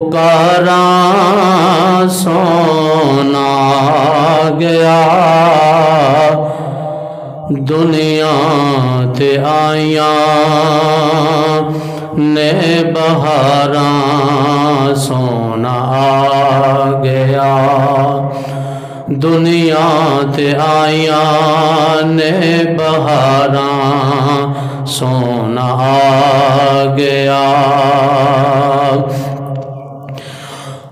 پکاراں سونا گیا دنیا تے آیاں نے بہاراں سونا آ گیا دنیا تے آیاں نے بہاراں سونا آ گیا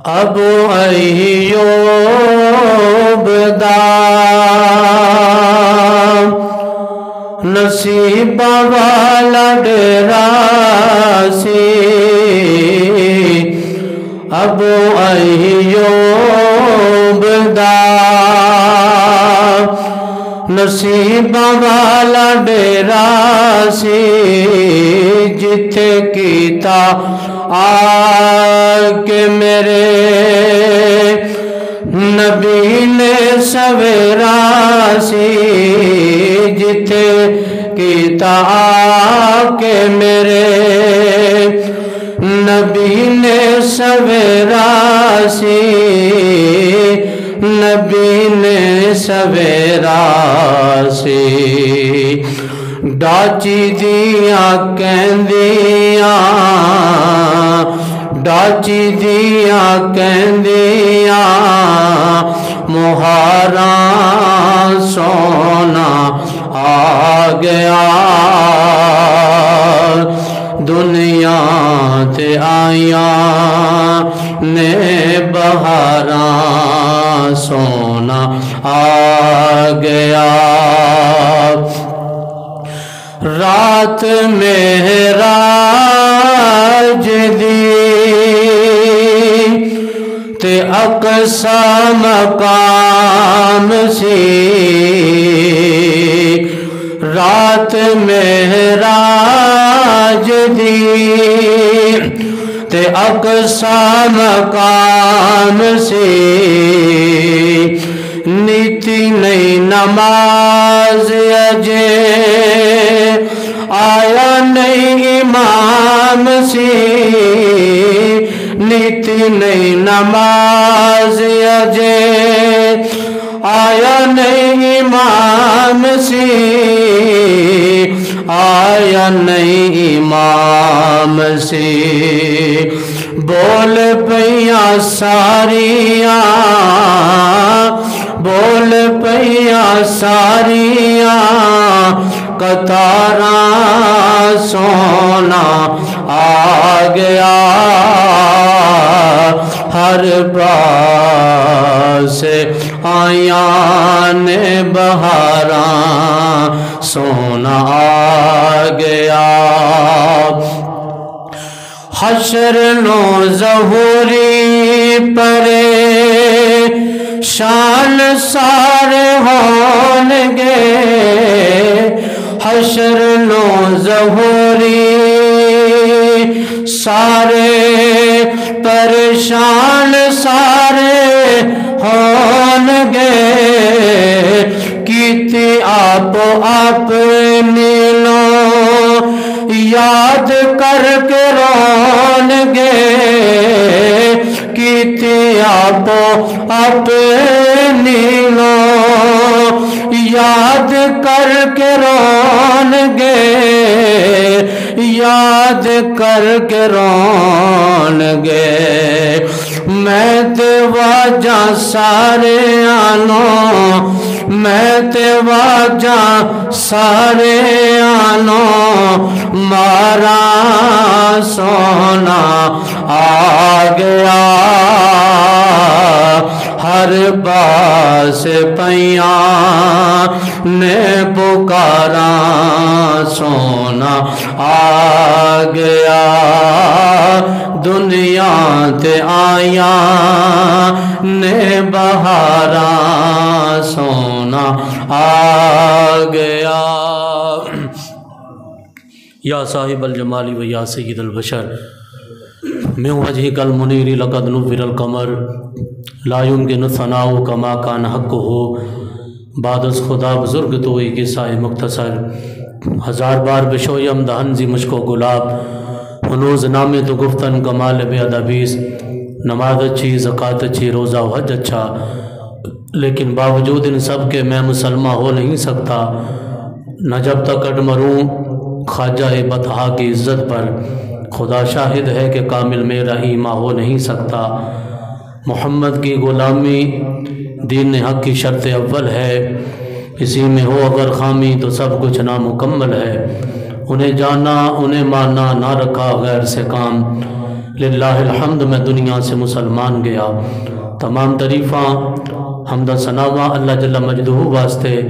ابو ایوب دا نصیب والا ڈیرا سی ابو ایوب دا نصیب والا ڈیرا سی جتھے کیتا آ کے میرے نبی نے سویرا سی جتھے کیتا آ کے میرے نبی نے سویرا سی نبی نے سویرا سی ڈاچی دیاں کہندیاں ڈاچی دیاں کہندیاں مہاراں سونا آ گیا دنیا تے آیاں نے بہاراں سونا آ گیا رات معراج دی تے اقصی مقام سی رات معراج دی تے اقصی مقام سی نیتی نہیں نماز اجے آیا نہیں امام سی نیتی نہیں نماز اجے آیا نہیں امام سی آیا نہیں امام سی بول پیاں ساریاں بول پیاں ساریاں قطاراں سونا آ گیا ہر پاس آیاں نے بہاراں سونا آ گیا حشر نو ظہوری پرے شان سارے ہونگے حشر نو ظہوری سارے پریشان سارے ہونگے کیتی آپ اپنی لو یاد کر کے رونگے کیتی آپ اپنی لو یاد کر کے رونگے یاد کر کے رونگے میں تے واجاں سارے آنوں میں تے واجاں سارے آنوں ماراں سونا آ گیا ہر باس پیاں نے پکاراں سونا آ گیا دنیا تے آیاں نے بہاراں سونا آ گیا یا صاحب الجمال و یا سید البشر من وجهك المنیر لقد نور القمر لا يمكن ثناء كما كان حقه بعد از خدا بزرگ تو ایک قصہ مختصر ہزار بار بشویم دہن زی مشک و گلاب ہنوز نام تو گفتن کمال بے ادبیس نماز اچھی، زکوٰۃ اچھی، روزہ و حج اچھا، لیکن باوجود ان سب کے میں مسلمہ ہو نہیں سکتا نہ جب تک اڈ مروں خواجہ بطحا کی عزت پر۔ خدا شاہد ہے کہ کامل میرا ایمان ہو نہیں سکتا۔ محمد کی غلامی دین حق کی شرط اول ہے، اسی میں ہو اگر خامی تو سب کچھ نامکمل ہے۔ انہیں جانا انہیں مانا نہ رکھا غیر سے کام، للہ الحمد میں دنیا سے مسلمان گیا۔ تمام تعریفاں حمد و ثناواں اللہ جل مجدہ واسطے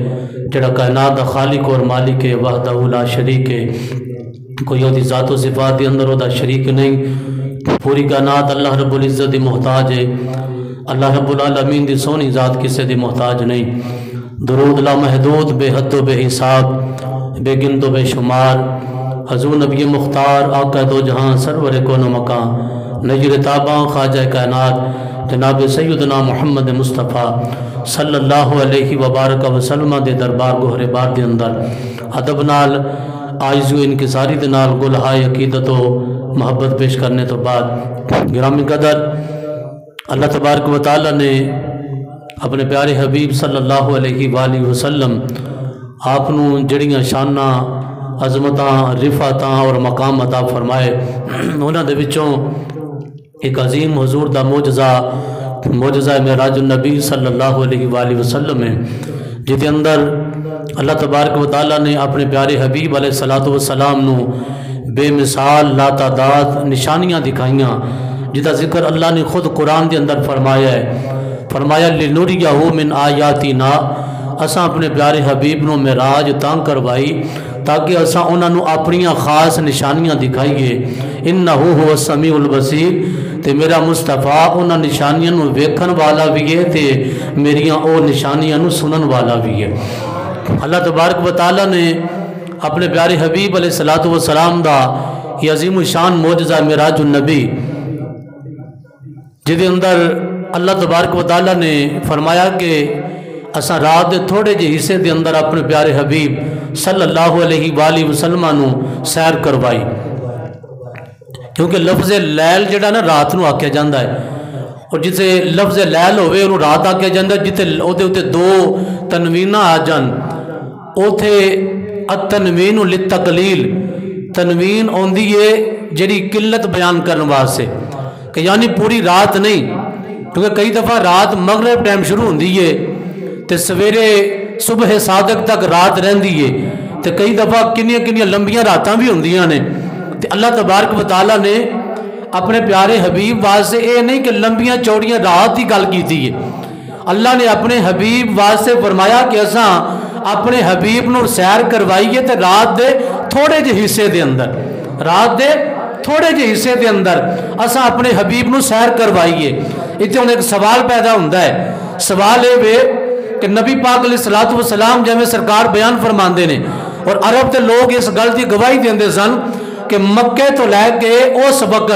جڑا کائنات دا خالق اور مالک ہے، وحدہ لا شریک ہے، کوئی وہ ذات و صفات کے اندر وہ شریک نہیں۔ پوری کائنات اللہ رب العزت دی محتاج ہے، اللہ رب العالمین دی سونی ذات کسے دی محتاج نہیں۔ درود لا محدود بے حد و بے حساب، بے گنت و بے شمار، حضور نبی مختار آقا دو جہاں سرور کون و مکان، نجر تاباں خواجہ کائنات جناب سیدنا محمد مصطفیٰ صلی اللہ علیہ وبارک وسلم دے دربار گوہرے بار دے اندر ادب نال عاجزی و انکساری دے نال گلہائے عقیدت و محبت پیش کرنے تو بعد، گرامی قدر اللہ تبارک و تعالی نے اپنے پیارے حبیب صلی اللہ علیہ وآلہ وسلم آپ نو جڑیاں شاناں عظمتاں رفعتاں اور مقام عطا فرمائے، انہاں دے وچوں ایک عظیم حضور دا معجزہ معراج النبی صلی اللہ علیہ وآلہ وسلم ہے، جہدے اندر اللہ تبارک و تعالیٰ نے اپنے پیارے حبیب علیہ السلام نو بے مثال لاتعداد نشانیاں دکھائیاں، جہدا ذکر اللہ نے خود قرآن دے اندر فرمایا ہے۔ فرمایا لِنُرِيَهُ مِنْ آیَاتِنَا، اساں اپنے پیارے حبیب نو معراج تاں کروائی تاکہ اساں انہاں نو اپنیاں خاص نشانیاں دکھائیے۔ اِنَّهُ هُوَ السَّمِيعُ الْبَصِيرُ، تے میرا مصطفیٰ انہاں نشانیاں نو ویکھن والا بھی ہے تے میریاں او نشانیاں نو سنن والا بھی ہے۔ اللہ تبارک و تعالیٰ نے اپنے پیارے حبیب علیہ السلام دا یہ عظیم شان معجزہ معراج النبی، جہدے اندر اللہ تبارک و تعالیٰ نے فرمایا کہ اساں رات دے تھوڑے جے حصے دے اندر اپنے پیارے حبیب صلی اللہ علیہ وآلہ وسلم نو سیر کروائی، کیونکہ لفظ لیل جڑا نا رات نو آکھیا جاندا ہے، اور جسے لفظ لیل ہوئے انہوں رات آکھیا جاندا ہے، جتے اوتے دو تنوینہ آ جان، اوتھے التنوین للتقلیل، تنوین اوندی ہے جڑی قلت بیان کرنے واسطے کہ یعنی پوری رات نہیں، کیونکہ کئی دفعہ رات مغرب ٹائم شروع ہوندی ہے تے سویرے صبح صادق تک رات رہندی ہے، تے کئی دفعہ کنیاں لمبیاں راتاں بھی ہوندیاں نے، تے اللہ تبارک و تعالیٰ نے اپنے پیارے حبیب واسطے اے نہیں کہ لمبیاں چوڑیاں رات ہی گل کیتی ہے، اللہ نے اپنے حبیب واسطے فرمایا کہ اساں اپنے حبیب نو سیر کروائیے تے رات دے تھوڑے جے حصے دے اندر، رات دے تھوڑے جے حصے دے اندر اساں اپنے حبیب نو سیر کروائیے۔ اتنے انہیں ایک سوال پیدا ہوندہ ہے، سوال اے وے کہ نبی پاک علیہ السلام جیویں سرکار بیان فرماندے نے، اور عرب تے لوگ اس گل دی گواہی دیندے سن کہ مکے تو لے کے اس وقت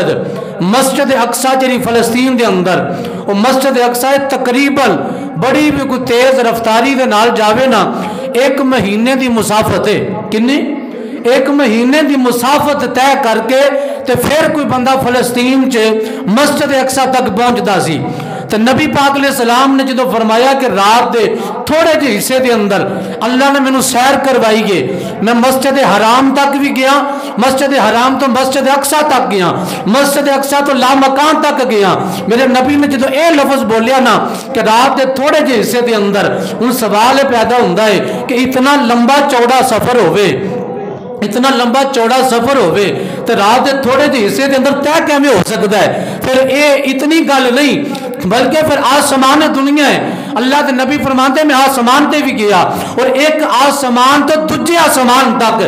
مسجد اقصی جڑی فلسطین دے اندر، وہ مسجد اقصی تقریباً بڑی بھی کوئی تیز رفتاری دے نال جاوے نا 1 مہینے دی مسافت ہے، کنی 1 مہینے دی مسافت طے کر کے تے پھر کوئی بندہ فلسطین چے مسجد اقصی تک پہنچدا سی۔ تو نبی پاک علیہ السلام نے جدو فرمایا کہ رات دے تھوڑے جے حصے دے اندر اللہ نے مینوں سیر کروائی گے، میں مسجد حرام تک بھی گیا، مسجد حرام تو مسجد اقصی تک گیا، مسجد اقصی تو لامکان تک گیا، میرے نبی نے جدو اے لفظ بولیا نا کہ رات دے تھوڑے جے حصے دے اندر، ان سوال پیدا ہوندہ ہے کہ اتنا لمبا چوڑا سفر ہوئے، اتنا لمبا چوڑا سفر ہوئے تو رات دے تھوڑے جے حصے دے اندر طے کیویں ہو سکتا ہے؟ پھر اے اتنی گل نہیں بلکہ پھر آسمان دنیا ہے، اللہ کے نبی فرماتے میں آسمان تے بھی گیا، اور ایک آسمان تو دوجے آسمان تک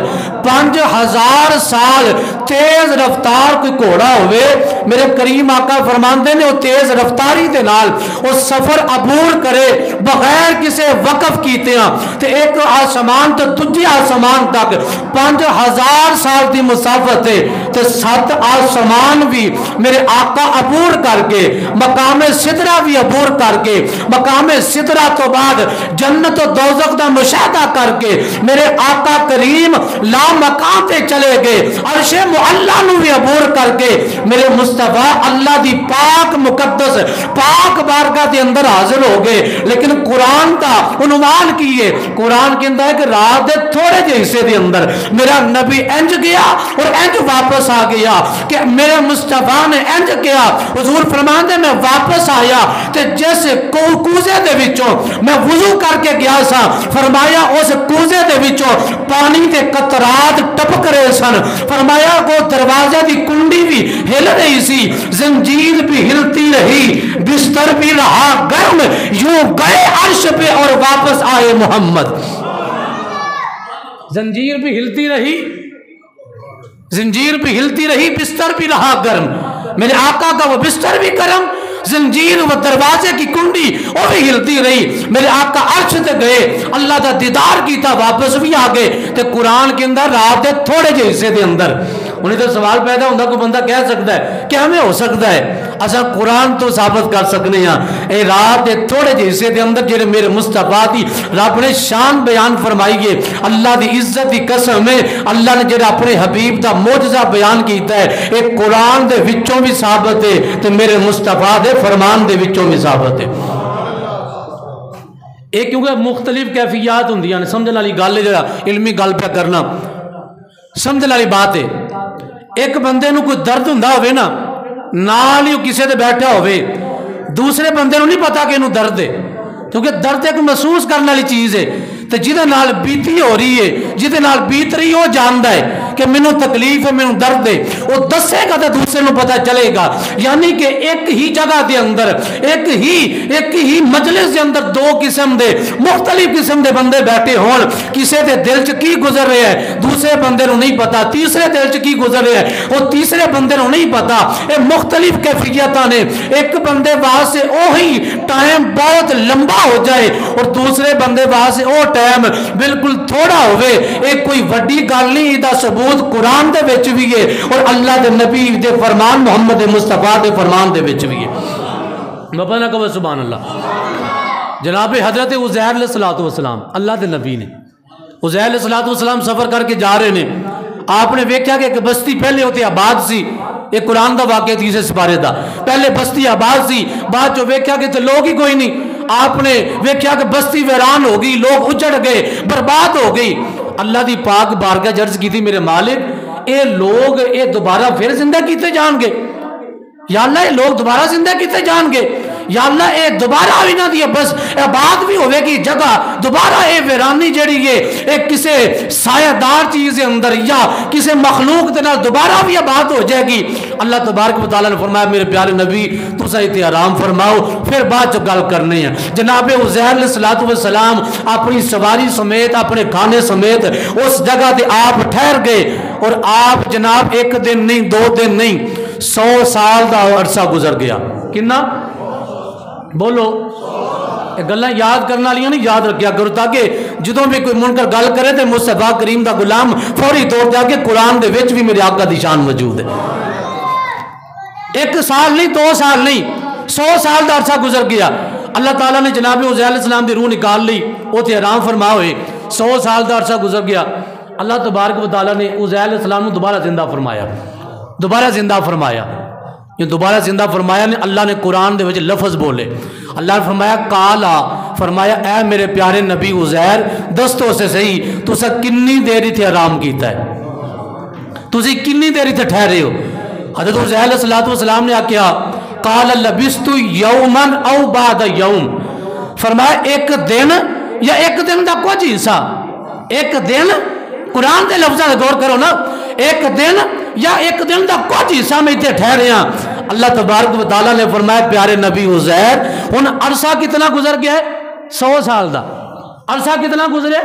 5000 سال تیز رفتار کوئی گھوڑا ہوئے، میرے کریم آقا فرماتے نے وہ تیز رفتاری دے نال وہ سفر عبور کرے بغیر کسے وقف کیتے ہیں، تو ایک آسمان تو دوجے آسمان تک 5000 سال دی مسافت ہے، تو 7 آسمان بھی میرے آقا عبور کر کے، مقام سدرہ بھی عبور کر کے، مقام سدرہ تو بعد جنت و دوزخ دا مشاہدہ کر کے میرے آقا کریم لا مقام تے چلے گئے، عرش معلا نو بھی عبور کر کے میرے مصطفیٰ اللہ دی پاک مقدس پاک بارگاہ دے اندر حاضر ہو گئے۔ لیکن قرآن دا عنوان کیے، قرآن کے اندر ہے کہ رات دے تھوڑے جے حصے دے اندر میرا نبی انج گیا اور انج واپس آ گیا کہ میرے مصطفیٰ نے انج کیا۔ حضور فرماتے میں واپس آیا تے جیسے کوزے دے وچوں میں وضو کر کے گیا سا، فرمایا اس کوزے دے وچوں پانی دے قطرات ٹپک رہے سن، فرمایا وہ دروازے دی کنڈی بھی ہل رہی سی، زنجیر بھی ہلتی رہی، بستر بھی رہا گرم، یوں گئے عرش پہ اور واپس آئے محمد۔ زنجیر بھی ہلتی رہی، زنجیر بھی ہلتی رہی، بستر بھی رہا گرم، میرے آقا کا وہ بستر بھی گرم، زنجیر و دروازے کی کنڈی وہ بھی ہلتی رہی، میرے آقا عرش تے گئے، اللہ دا دیدار کیتا، واپس بھی آگے۔ تے قرآن کے اندر رات دے تھوڑے جے حصے دے اندر انہیں تو سوال پیدا ہوتا، کوئی بندہ کہہ سکتا ہے کہ ہمیں ہو سکتا ہے اصلا قرآن تو ثابت کر سکنے ہیں اے رات دے تھوڑے جے حصے دے اندر جڑے میرے مصطفیٰ دی رب نے شان بیان فرمائیے، اللہ دی عزت دی قسم ہے، اللہ نے جڑا اپنے حبیب دا معجزہ بیان کیتا ہے، ایک قرآن دے وچوں بھی ثابت ہے تے میرے مصطفیٰ دے فرمان دے وچوں بھی ثابت ہے۔ ایک کیونکہ مختلف کیفیات ہوندیاں نے، سمجھنے والی گل ہے، جڑا علمی گل پہ کرنا سمجھنے والی بات ہے۔ ایک بندے نو کوئی درد ہوندا ہوئے نا، نال ہی کسے دے بیٹھا ہوئے، دوسرے بندے نو نہیں پتا کہ انہوں درد ہے، کیونکہ درد ایک محسوس کرنے والی چیز ہے، تو جہدے نال بیتی ہو رہی ہے، جہدے نال بیت رہی ہے وہ جاندا ہے کہ مینوں تکلیف ہے، مینوں درد ہے، وہ دسے گا تو دوسرے نو پتا چلے گا۔ یعنی کہ ایک ہی جگہ دے اندر ایک ہی مجلس دے اندر دو قسم دے مختلف قسم دے بندے بیٹھے ہون، کسے دے دل چ کی گزر رہے ہیں دوسرے بندے نو نہیں پتا، تیسرے دل چ کی گزر رہے ہیں وہ تیسرے بندے نو نہیں پتا، یہ مختلف کیفیتاں نے۔ ایک بندے واسطے وہی ٹائم بہت لمبا ہو جائے اور دوسرے بندے واسطے وہ ٹائم بالکل تھوڑا ہوئے، ایک کوئی وڈی گل نہیں، دا ثبوت قرآن دے وچ بھی ہے اور اللہ دے نبی دے فرمان محمد مصطفیٰ دے فرمان دے وچ بھی ہے۔ بابا نہ کہو سبحان اللہ۔ جناب حضرت عزیر علیہ السلام اللہ دے نبی نے، عزیر علیہ السلام سفر کر کے جا رہے نے، آپ نے ویکھیا کہ ایک بستی پہلے ہوتے آباد سی، ایک قرآن دا واقعہ تیسرے سپارے دا، پہلے بستی آباد سی، بعد جو ویکھیا کہ تے لوگ ہی کوئی نہیں، آپ نے ویکھیا کہ بستی ویران ہو گئی، لوگ اجڑ گئے، برباد ہو گئی۔ اللہ دی پاک بارگاہ عرض کی تھی میرے مالک اے لوگ اے دوبارہ پھر زندہ کیتے جان گے، یا اللہ اے لوگ دوبارہ زندہ کیتے جان گے، یا اللہ اے دوبارہ بھی نہ دیا، بس آباد بھی ہوئے گی جگہ دوبارہ اے ویرانی جڑی ہے ایک کسے سایہ دار چیز اندر یا کسے مخلوق دینا دوبارہ بھی آباد ہو جائے گی۔ اللہ تبارک و تعالیٰ نے فرمایا میرے پیارے نبی تو سایت آرام فرماؤ، پھر بعد جو گل کرنے ہیں۔ جناب عزیر علیہ السلام اپنی سواری سمیت اپنے کھانے سمیت اس جگہ تے آپ ٹھہر گئے اور آپ جناب ایک دن نہیں، دو دن نہیں، 100 سال دا عرصہ گزر گیا۔ کنا بولو، گلاں یاد کرنا لیاں نہیں، یاد رکھیا کرو تاکہ جدوں بھی کوئی منکر گل کرے تے مصطفیٰ کریم دا غلام فوری طور تے کہ قرآن دے وچ بھی میرے آقا دی شان موجود ہے۔ ایک سال نہیں، 2 سال نہیں، 100 سال دا عرصہ گزر گیا۔ اللہ تعالیٰ نے جناب عزیر علیہ السلام دی روح نکال لی، وہ تے آرام فرما ہوئے، 100 سال دا عرصہ گزر گیا۔ اللہ تبارک و تعالیٰ نے عزیر علیہ السلام کو دوبارہ زندہ فرمایا، دوبارہ زندہ فرمایا۔ یہ دوبارہ زندہ فرمایا نے اللہ نے قرآن دے وچ لفظ بولے، اللہ نے فرمایا کالا، فرمایا اے میرے پیارے نبی عزیر دستوں سے صحیح تسا کنی دیر تھے آرام کیتا ہے، تسی کنی دیر تھے ٹھہرے ہو۔ حضرت عزیر علیہ السلام نے آکیا قال لبست یوما او بعد یوم، فرمایا ایک دن یا ایک دن دا کچھ حصہ، ایک دن قرآن دے لفظہ غور کرو نا، ایک دن یا ایک دن دا کچھ حصہ میں اتنے ٹھہرے ہیں۔ اللہ تبارک و تعالیٰ نے فرمایا پیارے نبی عزیر ان عرصہ کتنا گزر گیا ہے؟ 100 سال دا عرصہ کتنا گزرے؟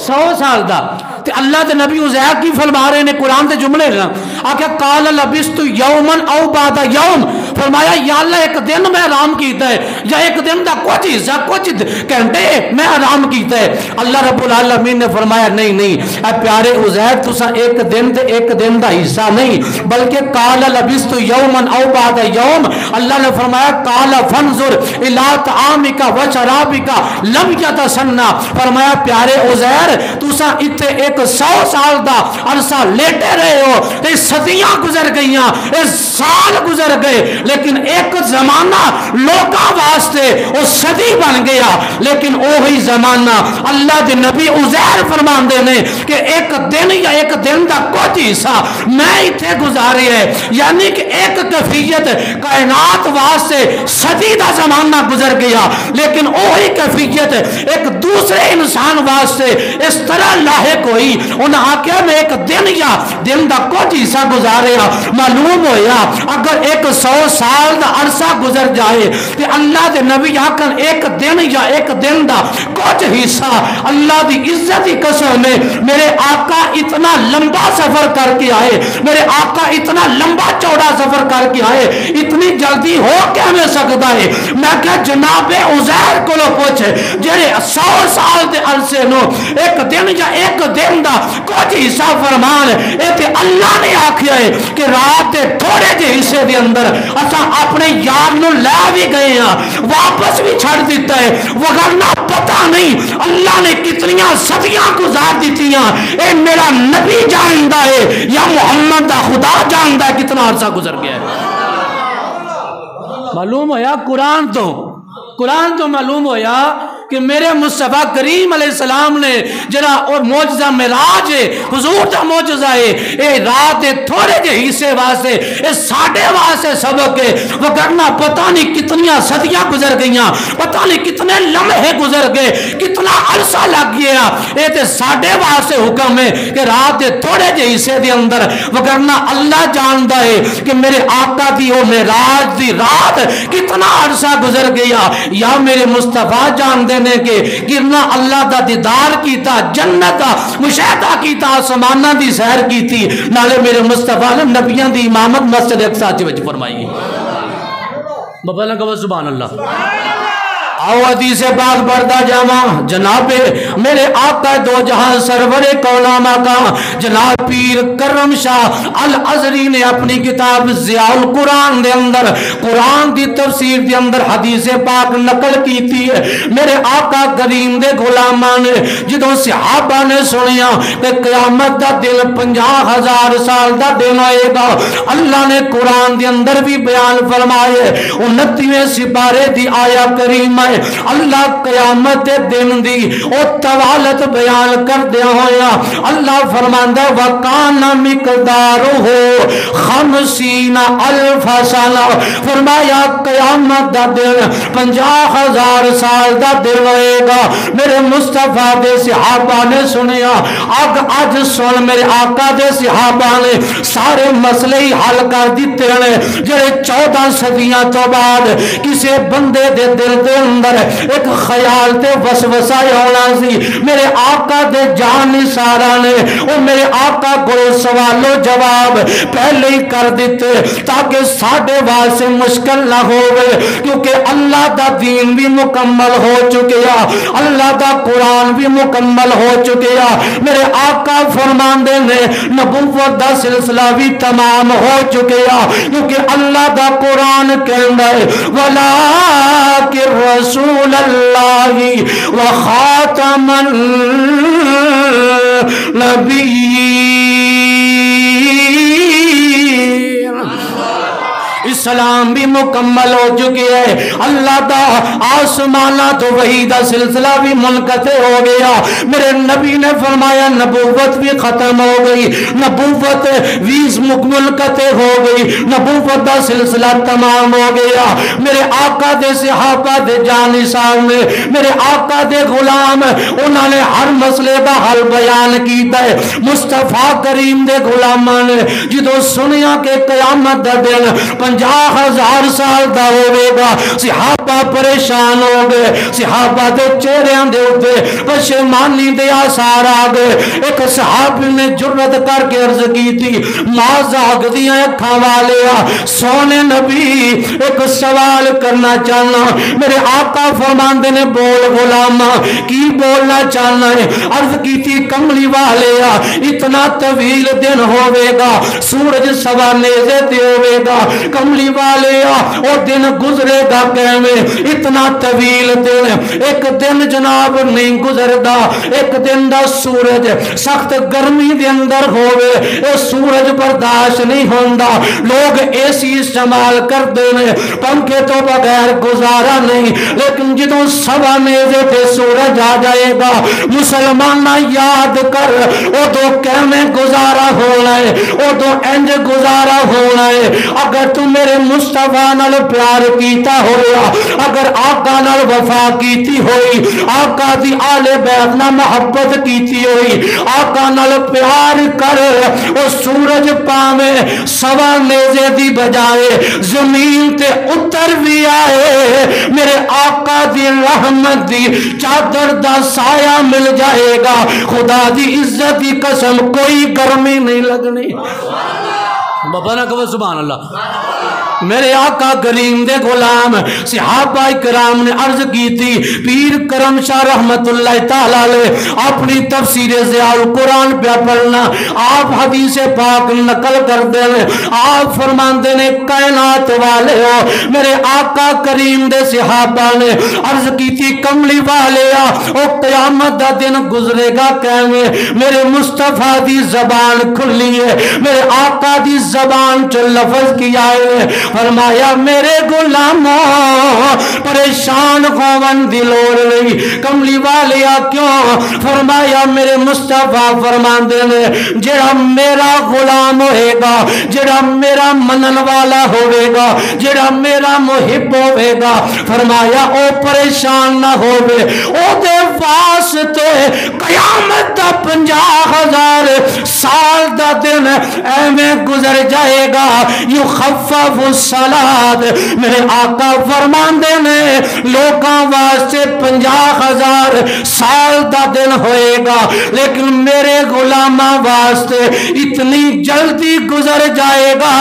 100 سال دا۔ تے اللہ دے نبی عزیر کی فرما رہے نے قرآن دے جملے رہا آکھا قال لبست یوما او بعد یوم، فرمایا یا اللہ ایک دن میں آرام کیتا ہے یا ایک دن دا کچھ حصہ کچھ گھنٹے میں آرام کیتا ہے؟ اللہ رب العالمین نے فرمایا نہیں نہیں اے پیارے عزیر تسا ایک دن تے ایک دن دا حصہ نہیں بلکہ قال لبثت یوما او بعد یوم، اللہ نے فرمایا قال فانظر الی طعامک و شرابک لم یتسنى، فرمایا پیارے عزیر تسا اتنے 100 سال دا عرصہ لیٹے رہے ہو، تے صدیاں گزر گئیاں، سال گزر گئے، لیکن ایک زمانہ لوکاں واسطے وہ صدی بن گیا، لیکن وہی زمانہ اللہ دے نبی عزیر فرماندے نے کہ ایک دن یا ایک دن دا کچھ حصہ میں اتنے گزارے ہے، یعنی کہ ایک کیفیت کائنات واسطے صدی دا زمانہ گزر گیا، لیکن وہی کیفیت ایک دوسرے انسان واسطے اس طرح لاحق ہوئی، انہاں آکھیا میں ایک دن یا دن دا کچھ حصہ گزارے، معلوم ہویا اگر 100 سال دا عرصہ گزر جائے کہ اللہ دے نبی آکھن ایک دن یا ایک دن دا کچھ حصہ، اللہ دی عزت کی قسم میں میرے آقا اتنا لمبا سفر کر کے آئے، میرے آقا اتنا لمبا چوڑا سفر کر کے آئے، اتنی جلدی ہو کیا میں سکتا ہے؟ میں کہ جناب عزیر کو لو پوچھے جڑے 100 سال دے عرصے نو ایک دن یا ایک دن دا کچھ حصہ فرمان اے تے اللہ نے آکھیا ہے کہ رات دے تھوڑے جے حصے دے اندر اساں اپنے یار نو لے بھی گئے ہیں، واپس بھی چھڑ دیتا ہے، وگرنہ پتہ نہیں اللہ نے کتنیاں صدیاں گزار دیتیاں، اے میرا نبی جاندا ہے یا محمد دا خدا جاندا ہے کتنا عرصہ گزر گیا ہے۔ معلوم ہویا قرآن تو معلوم ہویا کہ میرے مصطفیٰ کریم علیہ السلام نے جڑا اور معجزہ معراج ہے، حضور دا معجزہ ہے، اے رات تھوڑے جے حصے واسطے، اے ساڑھے واسطے سبق ہے، وگرنہ پتہ نہیں کتنیاں صدیاں گزر گئیاں، پتہ نہیں کتنے لمحے گزر گئے، کتنا عرصہ لگ گیا، اے تے ساڑھے واسطے حکم ہے کہ رات تھوڑے جے حصے دے اندر، وگرنہ اللہ جاندا ہے کہ میرے آقا دی او معراج دی رات کتنا عرصہ گزر گیا، یا میرے مصطفیٰ جان دے کہ گرنا اللہ دا دیدار کیتا، جنت مشاہدہ کیتا، آسمانہ دی سیر کیتی، نالے میرے مصطفیٰ نے نبیان دی امامت مسجد اقصی وچ فرمائی۔ بابا اللہ کہو سبحان اللہ۔ آؤ حدیث پاک پڑھتا جاواں، جناب میرے آقا دو جہاں سرور کونا مقام جناب پیر کرم شاہ الازری نے اپنی کتاب ضیاء القرآن دے اندر قرآن دی تفسیر دے اندر حدیث پاک نقل کیتی ہے۔ میرے آقا کریم دے غلامان نے جدوں صحابہ نے سنیا کہ قیامت دا دن 50,000 سال دا دن آئے گا، اللہ نے قرآن دے اندر بھی بیان فرمائے، 29ویں سپارے دی آیا کریم ہے، اللہ قیامت دن دی او توالت بیان کر دیا ہویا، اللہ فرماندہ وَقَانَ مِقْدَارُهُ 50,000 سنہ، فرمایا قیامت دا دن 50,000 سال دا دن ہوئے گا۔ میرے مصطفیٰ دے صحابہ نے سنیا، آج سن میرے آقا دے صحابہ نے سارے مسئلے ہی حل کر دیتے ہیں، جڑے 14 صدیاں تو بعد کسے بندے دے دل دے اندر ایک خیال تے وسوسہ ہونا سی، میرے آقا دے جان نثارا نے اور میرے آقا کو سوال و جواب پہلے ہی کر دیتے تاکہ ساڑھے واسے مشکل نہ ہوئے، کیونکہ اللہ دا دین بھی مکمل ہو چکیا، اللہ دا قرآن بھی مکمل ہو چکیا، میرے آقا فرماندے نے نبوت دا سلسلہ بھی تمام ہو چکیا، کیونکہ اللہ دا قرآن کہندا ہے وَلَٰكِن رسول اللہ وخاتم النبیین، اسلام بھی مکمل ہو چکے ہے، اللہ دا آسمانہ تو وحی دا سلسلہ بھی منقطع ہو گیا، میرے نبی نے فرمایا نبوت بھی ختم ہو گئی، نبوت بھی منقطع ہو گئی، نبوت دا سلسلہ تمام ہو گیا۔ میرے آقا دے صحابہ دے جانثار نے، میرے آقا دے غلام، انہوں نے ہر مسئلے دا حل بیان کیتا ہے۔ مصطفیٰ کریم دے غلامان نے جدو سنیا کہ قیامت دا دن 50,000 سال دا ہوئے گا، صحابہ صحابہ پریشان ہو گئے، صحابہ دے چہریاں دے اوتے پشیمانی دے آثار آ گئے۔ ایک صحابی نے جرت کر کے عرض کی تھی، ماں زاغدیاں اکھاں والیا سونے نبی ایک سوال کرنا چاہنا۔ میرے آقا فرماندے نے بول غلاما، کی بولنا چاہنا ہے؟ عرض کی تھی کملی والیا اتنا طویل دن ہوئے گا، سورج سوا نیزے تے ہوئے گا، کملی والیا او دن گزرے گا کیویں؟ اتنا طویل دن ایک دن جناب نہیں گزردا، ایک دن دا سورج سخت گرمی دے اندر ہوئے اے سورج برداشت نہیں ہوندا، لوگ اے سی استعمال کردے نے، پنکھے تو بغیر گزارا نہیں، لیکن جدوں سوا نیزے تے سورج آ جائے گا مسلمان یاد کر او تو کیویں گزارا ہونا ہے، او تو انج گزارا ہونا ہے۔ اگر تو میرے مصطفیٰ نال پیار کیتا ہویا، اگر آقا نال وفا کیتی ہوئی، آقا دی آل بیت نال محبت کیتی ہوئی، آقا نال پیار کر، او سورج پاویں سوا نیزے دی بجائے زمین تے اتر بھی آئے، میرے آقا دی رحمت دی چادر دا سایہ مل جائے گا، خدا دی عزت دی قسم کوئی گرمی نہیں لگنی۔ بابا نہ کہو سبحان اللہ۔ میرے آقا کریم دے غلام صحابہ کرام نے عرض کی تھی، پیر کرم شاہ رحمت اللہ تعالیٰ علیہ اپنی تفسیر ضیاء القرآن پہ پڑھنا، آپ حدیث پاک نقل کر دینے، آپ فرماندے نے کائنات والے ہو، میرے آقا کریم دے صحابہ نے عرض کی تھی کملی والے او قیامت دا دن گزرے گا کیویں؟ میرے مصطفیٰ دی زبان کھلی ہے، میرے آقا دی زبان چ لفظ کیا ہے، فرمایا میرے غلاموں پریشان ہون دی لوڑ نہیں، کملی والیا کیوں؟ فرمایا میرے مصطفیٰ فرماندے نے جڑا میرا غلام ہوئے گا، جڑا میرا منن والا ہوئے گا، جڑا میرا محب ہوئے گا، فرمایا او پریشان نہ ہوئے، او دے واسطے قیامت دا 50,000 سال دا دن ایویں گزر جائے گا، یخفف الصلاۃ۔ میرے آقا فرماندے نے لوکاں واسطے 50,000 سال دا دن ہوئے گا، لیکن میرے غلاماں واسطے اتنی جلدی گزر جائے گا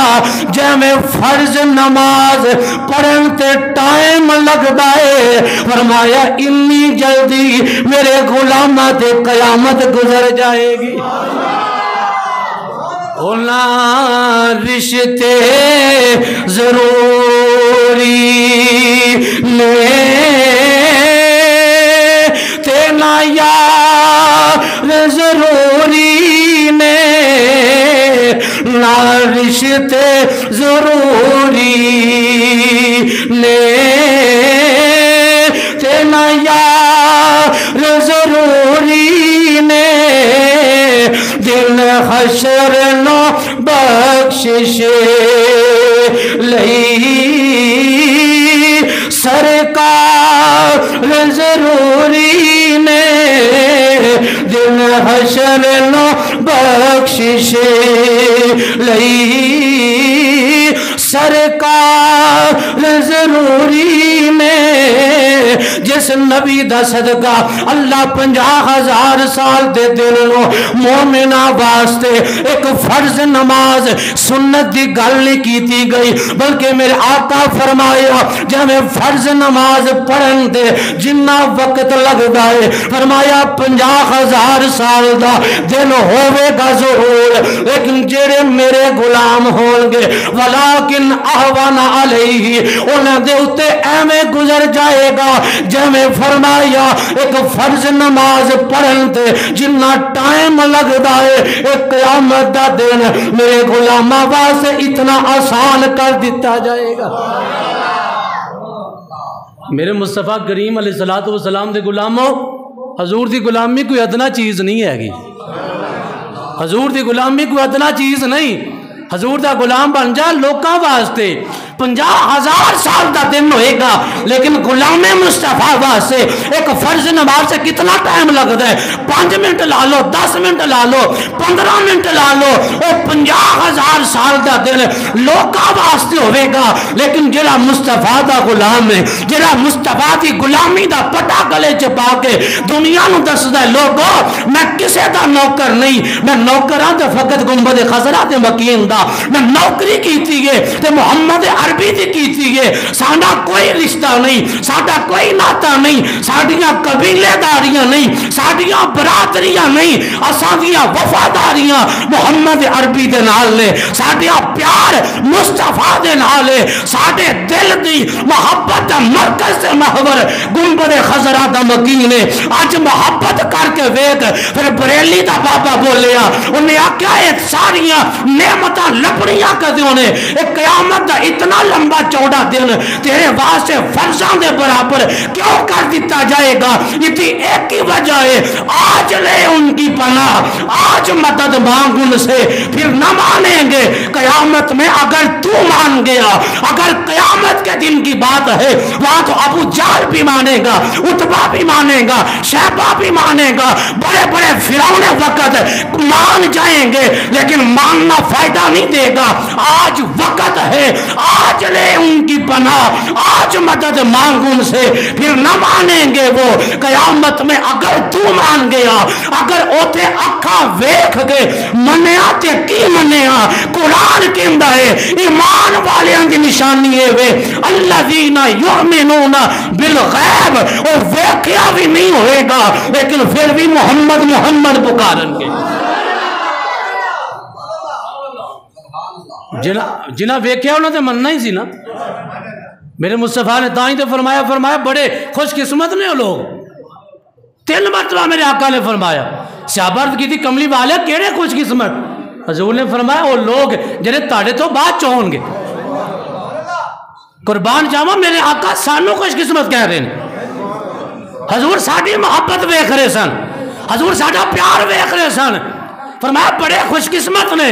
جیویں فرض نماز پڑھن تے ٹائم لگدا ہے، فرمایا اتنی جلدی میرے غلاماں تے قیامت گزر جائے گی۔ اونا رشتے ضروری نے تینا یار ضروری نے، نا رشتے ضروری نے تینا یار ضروری نے، دل حشر نو بخشش لئی سرکار ضروری نے، دل حشر نو بخشش لئی سرکار ضروری نے، جس نبی دا صدقہ اللہ 50,000 سال دے دل نو مومنہ واسطے ایک فرض نماز سنت دی گل نہیں کیتی گئی، بلکہ میرے آقا فرمایا جب فرض نماز پڑھن دے جنہ وقت لگدا ہے، فرمایا 50,000 سال دا دن ہوئے گا ضرور، لیکن جڑے میرے غلام ہون گے ولیکن احوان علیہ انہاں دے اتے ایویں گزر جائے گا جیویں فرمایا ایک فرض نماز پڑھن تے جنہ ٹائم لگدا ہے، ایک قیامت دا دن میرے غلاماں واسطے اتنا آسان کر دیتا جائے گا۔ میرے مصطفیٰ کریم علیہ السلام دے غلاموں، حضور دی غلامی کوئی ادنا چیز نہیں ہے گی، حضور دی غلامی کوئی ادنا چیز نہیں، حضور دا غلام بن جا لوکاں واسطے 50,000 سال کا دن ہوئے گا، لیکن غلام مصطفیٰ واسطے ایک فرض نماز سے کتنا ٹائم لگتا ہے؟ 5 منٹ لا لو، 10 منٹ لا لو، 15 منٹ لا لو، وہ 50,000 سال کا دن لوکاں واسطے ہوئے گا، لیکن جڑا مصطفیٰ دا غلام ہے، جڑا مصطفیٰ دی غلامی دا پٹا گلے چ پا کے دنیا نو دسدا ہے لوگو میں کسے دا نوکر نہیں، میں نوکراں تے فقط گنبد خضرا تے مکین دا میں نوکری کیتی ہے تے محمد عربی دی کیتی ہے، ساڈا کوئی رشتہ نہیں، ساڈا کوئی ناتا نہیں، ساڈیاں قبیلے داریاں نہیں، ساڈیاں برادریاں نہیں، اساں دیاں وفاداریاں محمد عربی دے نال نے، ساڈا پیار مصطفیٰ دے نال ہے، ساڈے دل دی محبت دا مرکز تے محور گنبد خضرا دا مکین ہے۔ اج محبت کر کے ویکھ، پھر بریلی دا بابا بولیا، انہیں آکھیا اے ساریاں نعمتاں لبڑیاں کدیوں نے، اے قیامت دا اتنا لمبا چوڑا دن تیرے واسطے فرضاں دے برابر کیوں کر دیتا جائے گا؟ یہ تھی ایک ہی وجہ ہے، آج لے ان کی پناہ، آج مدد مانگ ان سے، پھر نہ مانیں گے قیامت میں۔ اگر تو مان گیا، اگر قیامت کے دن کی بات ہے وہاں تو ابو جہل بھی مانے گا، عتبہ بھی مانے گا، شیبہ بھی مانے گا، بڑے بڑے فرعون وقت مان جائیں گے، لیکن ماننا فائدہ نہیں دے گا۔ آج وقت ہے، آج لے ان کی پناہ، آج مدد مانگ ان سے، پھر نہ مانیں گے وہ قیامت میں۔ اگر تو مان گیا، اگر اوتے اکھا ویکھ گے منیا تے کی منیا؟ قرآن کہندا ہے ایمان والیاں دی نشانی ہے وے الذین یؤمنون بالغیب، اور ویکھیا بھی نہیں ہوئے گا لیکن پھر بھی محمد محمد پکارن گے۔ جنہ ویکھیا انہوں نے مننا ہی سی نا۔ میرے مصطفیٰ نے تائیں تو فرمایا بڑے خوش قسمت نے وہ لوگ۔ 3 مرتبہ میرے آقا نے فرمایا، صحابہ عرض کی تھی کملی والے کیڑے خوش قسمت؟ حضور نے فرمایا وہ لوگ جنہیں تاڑے تو بات چاہون گے۔ قربان جاواں میرے آقا سانو خوش قسمت کہہ رہے ہیں۔ حضور ساڈی محبت ویکھ رہے سن، حضور ساڈا پیار ویکھ رہے سن، فرمایا بڑے خوش قسمت نے،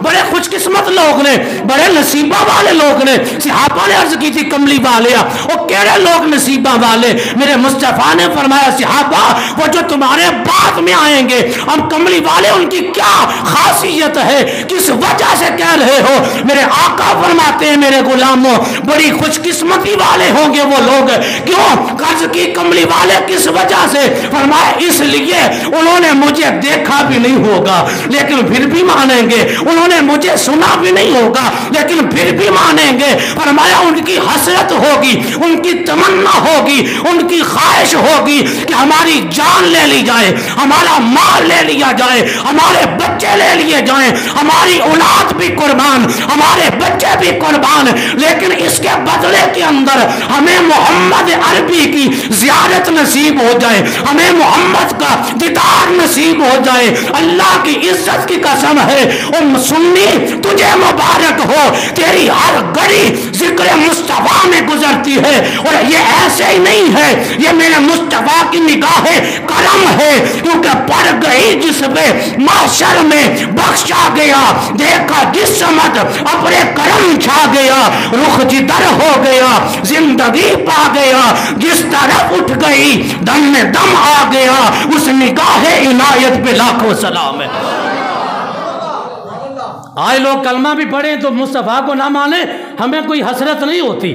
بڑے خوش قسمت لوگ نے، بڑے نصیبہ والے لوگ نے۔ صحابہ نے عرض کی تھی کملی والیا وہ کیڑے لوگ نصیبہ والے؟ میرے مصطفیٰ نے فرمایا صحابہ وہ جو تمہارے بعد میں آئیں گے، ہم کملی والے ان کی کیا خاصیت ہے، کس وجہ سے کہہ رہے ہو؟ میرے آقا فرماتے ہیں میرے غلاموں بڑی خوش قسمتی والے ہوں گے وہ لوگ۔ کیوں؟ قرض کی کملی والے کس وجہ سے؟ فرمایا اس لیے انہوں نے مجھے دیکھا بھی نہیں ہوگا لیکن پھر بھی مانیں گے، انہوں نے مجھے سنا بھی نہیں ہوگا لیکن پھر بھی مانیں گے۔ فرمایا ان کی حسرت ہوگی، ان کی تمنا ہوگی، ان کی خواہش ہوگی کہ ہماری جان لے لی جائے، ہمارا مال لے لیا جائے، ہمارے بچے لے لیے جائیں، ہماری اولاد بھی قربان، ہمارے بچے بھی قربان، لیکن اس کے بدلے کے اندر ہمیں محمد عربی کی زیارت نصیب ہو جائے، ہمیں محمد کا دیدار نصیب ہو جائے۔ اللہ کی عزت کی قسم ہے سنی تجھے مبارک ہو، تیری ہر گھڑی ذکر مصطفیٰ میں گزرتی ہے، اور یہ ایسے ہی نہیں ہے، یہ میرے مصطفیٰ کی نگاہ کرم ہے، کیونکہ پڑ گئی جس پہ معاشر میں بخشا گیا، دیکھا جس سمت اپنے کرم چھا گیا، رخ جدر ہو گیا زندگی پا گیا، جس طرف اٹھ گئی دم میں دم آ گیا، اس نگاہ عنایت پہ لاکھوں سلام ہے۔ آئے لوگ کلمہ بھی پڑھیں تو مصطفیٰ کو نہ مانیں، ہمیں کوئی حسرت نہیں ہوتی،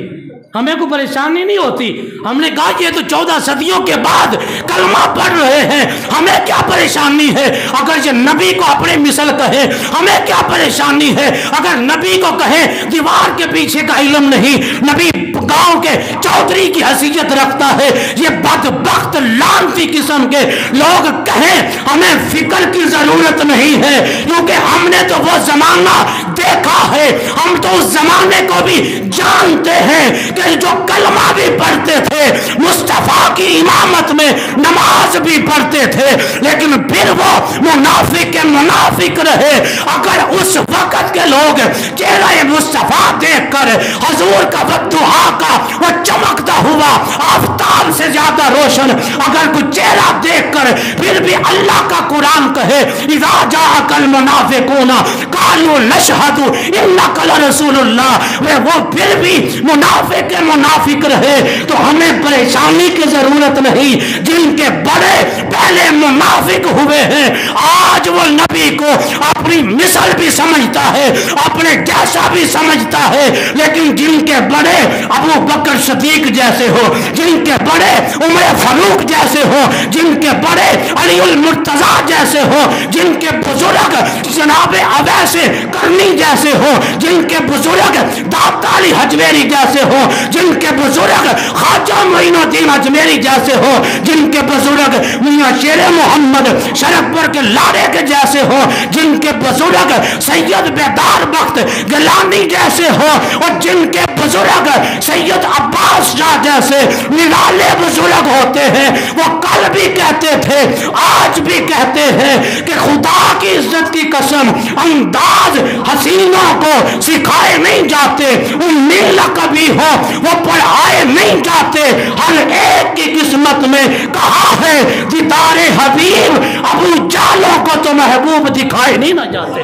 ہمیں کوئی پریشانی نہیں ہوتی۔ ہم نے کہا یہ تو 14 صدیوں کے بعد کلمہ پڑھ رہے ہیں، ہمیں کیا پریشانی ہے؟ اگر یہ نبی کو اپنے مثل کہے ہمیں کیا پریشانی ہے؟ اگر نبی کو کہیں دیوار کے پیچھے کا علم نہیں، نبی گاؤں کے چودھری کی حیثیت رکھتا ہے، یہ بدبخت لعنتی قسم کے لوگ کہیں ہمیں فکر کی ضرورت نہیں ہے، کیونکہ ہم نے تو وہ زمانہ دیکھا ہے، ہم تو اس زمانے کو بھی جانتے ہیں کہ جو کلمہ بھی پڑھتے تھے، مصطفیٰ کی امامت میں نماز بھی پڑھتے تھے، لیکن پھر وہ منافق رہے۔ اگر اس وقت کے لوگ چہرہ مصطفیٰ دیکھ کر حضور کا والدہا کا وہ چمکتا کیا ہوا؟ آفتاب سے زیادہ روشن اگر کوئی چہرہ دیکھ کر پھر بھی اللہ کا قرآن کہے اذا جاءک المنافقون قالوا نشہد انک لرسول اللہ، وہ پھر بھی منافق کے منافق رہے تو ہمیں پریشانی کی ضرورت نہیں۔ جن کے بڑے پہلے منافق ہوئے ہیں آج وہ نبی کو اپنی مثل بھی سمجھتا ہے، اپنے جیسا بھی سمجھتا ہے، لیکن جن کے بڑے ابو بکر صدیق جیسے ہو، جن کے بڑے عمر فاروق جیسے ہو، جن کے بڑے علی المرتضیٰ جیسے ہو، جن کے بزرگ جناب اویس کرنی جیسے ہو، جن کے بزرگ داتا علی حجویری جیسے ہو، جن کے بزرگ خواجہ معین الدین اجمیری جیسے ہو، جن کے بزرگ میاں شیر محمد شرفپور کے لاڑے کے جیسے ہو، جن کے بزرگ سید بیدار بخت گیلانی جیسے ہو، اور جن کے بزرگ سید عباس شاہ جیسے نرالے بزرگ ہوتے ہیں، وہ کل بھی کہتے تھے آج بھی کہتے ہیں کہ خدا کی عزت کی قسم انداز حسینوں کو سکھائے نہیں جاتے، امید کبھی ہو وہ پڑھائے نہیں جاتے، ہر ایک کی قسمت میں کہا ہے دیدار حبیب، ابو جالوں کو تو محبوب دکھائے نہیں نہ جاتے۔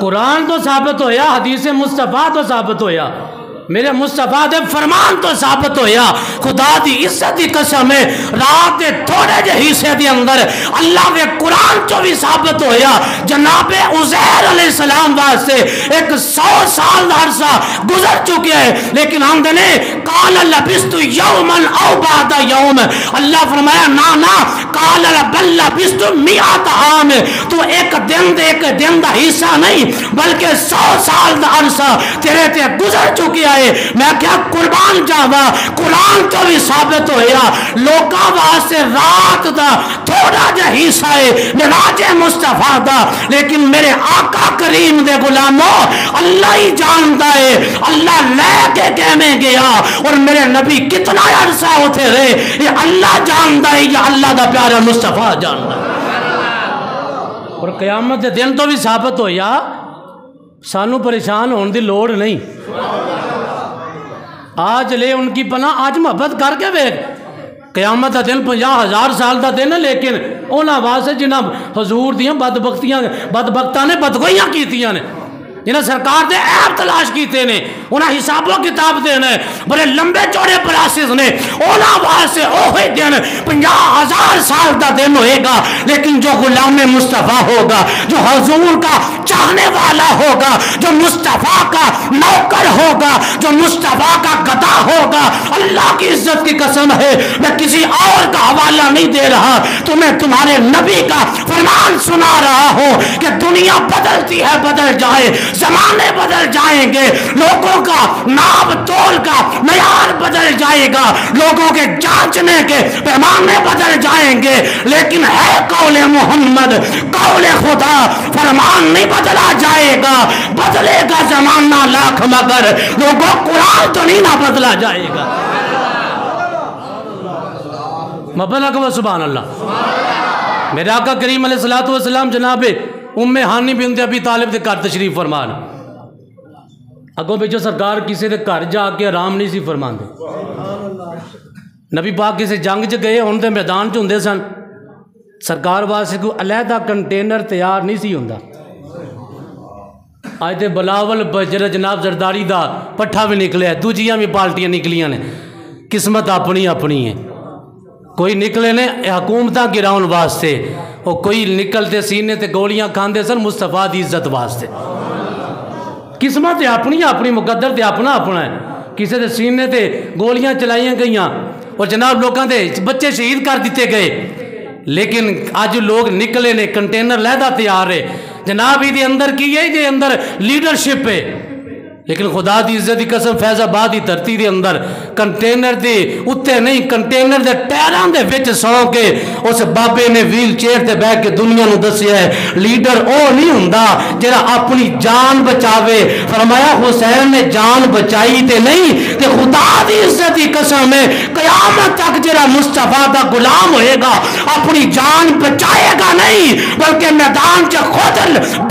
قرآن تو ثابت ہویا، حدیث مصطفیٰ تو ثابت ہویا، میرے مصطفیٰ دے فرمان تو ثابت ہویا، خدا دی عزت دی قسم ہے رات دے تھوڑے جے حصے دے اندر اللہ دے قرآن تو بھی ثابت ہویا جناب عزیر علیہ السلام واسطے 100 سال عرصہ گزر چکے ہیں، لیکن ہم نے قال لبثت یوما او بعد یوم، اللہ فرمایا نا قال بل لبثت 100 عام، تو ایک دن دا حصہ نہیں بلکہ 100 سال دا عرصہ تیرے تے گزر چکی ہے۔ میں کیا قربان جاوا قرآن تو بھی ثابت ہویا، لوکاں واسطے رات دا تھوڑا جا حصہ ہے معراج مصطفیٰ دا، لیکن میرے آقا کریم دے غلاموں اللہ ہی جانتا ہے اللہ لے کے کہنے گیا اور میرے نبی کتنا عرصہ ہوتے رہے، یہ اللہ جانتا ہے، یہ اللہ دا پیارا مصطفیٰ جانتا ہے۔ اور قیامت دے دن تو بھی ثابت ہویا سانو پریشان ہونے دی لوڑ نہیں، آج لے ان کی پناہ، آج محبت کر کے ویک قیامت دا دن 50,000 سال دا دن ہے، لیکن انہاں واسطے جنہاں حضور دیاں بدبختاں نے بدگوئیاں کیتیاں نے، جنہاں سرکار دے عیب تلاش کیتے نے، انہاں حساب و کتاب دینے بڑے لمبے چوڑے پراسز نے، انہاں واسطے اوہی دن 50,000 سال دا دن ہوئے گا، لیکن جو غلام مصطفیٰ ہوگا، جو حضور کا چاہنے والا ہوگا، جو مصطفیٰ کا نوکر ہوگا، جو مصطفیٰ کا گدا ہوگا، اللہ کی عزت کی قسم ہے میں کسی اور کا حوالہ نہیں دے رہا، تو میں تمہارے نبی کا فرمان سنا رہا ہوں کہ دنیا بدلتی ہے بدل جائے، زمانے بدل جائیں گے، لوگوں کا ناپ تول کا معیار بدل جائے گا، لوگوں کے جانچنے کے پیمانے بدل جائیں گے، لیکن ہے قول محمد قول خدا، فرمان نہیں بدلا جائے گا، بدلے گا زمانہ لاکھ مگر لوگوں قرآن تو نہیں نہ بدلا جائے گا۔ مبلغ و سبحان اللہ۔ میرے آقا کریم علیہ السلام جناب ام ہانی بنت ابی طالب دے گھر تشریف فرمان، اگوں پیچھے سرکار کسی دے گھر جا کے آرام نہیں سی فرمان دے، نبی پاک کسی جنگ چ گئے ہن تے میدان چ ہوندے سن، سرکار واسطے کوئی علیحدہ کنٹینر تیار نہیں سی ہوندا، آج تے بلاول جناب زرداری دا پٹھا بھی نکلے، دوجیاں بھی پارٹیاں نکلیاں نے، قسمت اپنی اپنی ہے، کوئی نکلے نے حکومتاں گراؤن واسطے، اور کوئی نکلتے سینے تے گولیاں کھاندے سن مصطفیٰ دی عزت واسطے، قسمت اپنی اپنی، مقدر تے اپنا اپنا ہے، کسی دے سینے تے گولیاں چلائیاں گئیاں اور جناب لوگوں دے بچے شہید کر دیتے گئے، لیکن آج لوگ نکلے نے کنٹینر لہدا تیار ہے، جناب ہی دے اندر کی ہے، دے اندر لیڈرشپ ہے، لیکن خدا دی عزت دی قسم فیض آباد دی دھرتی دے اندر کنٹینر دے اتنے نہیں کنٹینر دے ٹائران دے وچ سو کے اس بابے نے ویل چیئر تے بیٹھ کے دنیا نو دسیا ہے لیڈر او نہیں ہوندا جڑا اپنی جان بچاوے. فرمایا حسین نے جان بچائی تے نہیں تے خدا دی عزت دی قسم ہے قیامت تک جڑا مصطفیٰ دا غلام ہوئے گا اپنی جان بچائے گا نہیں بلکہ میدان چ خود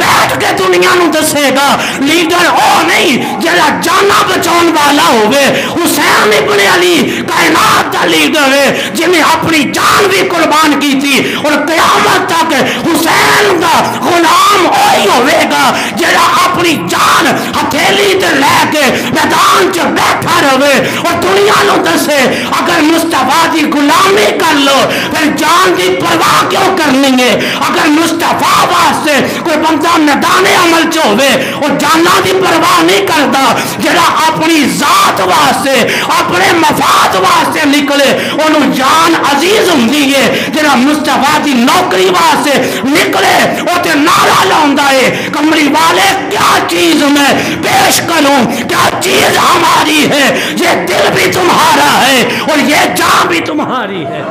بیٹھ کے دنیا نو دسے گا. لیڈر او نہیں جڑا جانا بچاؤن والا ہوئے. حسین ابن علی کائنات دا لیڈر ہے جنہیں اپنی جان بھی قربان کی تھی اور قیامت تک حسین دا غلام ہوئی ہوئے گا جڑا اپنی جان ہتھیلی تے لے کے میدان چ بیٹھا رہے اور دنیا نو دسے اگر مصطفیٰ دی غلامی کر لو پھر جان دی پرواہ کیوں کرنی ہے. اگر مصطفیٰ واسطے کوئی بندہ میدان عمل چ ہوئے اور جانا دی پرواہ نہیں کرتا جڑا اپنی ذات واسطے اپنے مفاد واسطے نکلے انہوں جان عزیز ہوندی ہے. جڑا مصطفیٰ دی نوکری واسطے نکلے وہ تے نعرہ لاؤندا ہے کمری والے کیا چیز میں پیش کروں کیا چیز ہماری ہے یہ دل بھی تمہارا ہے اور یہ جان بھی تمہاری ہے.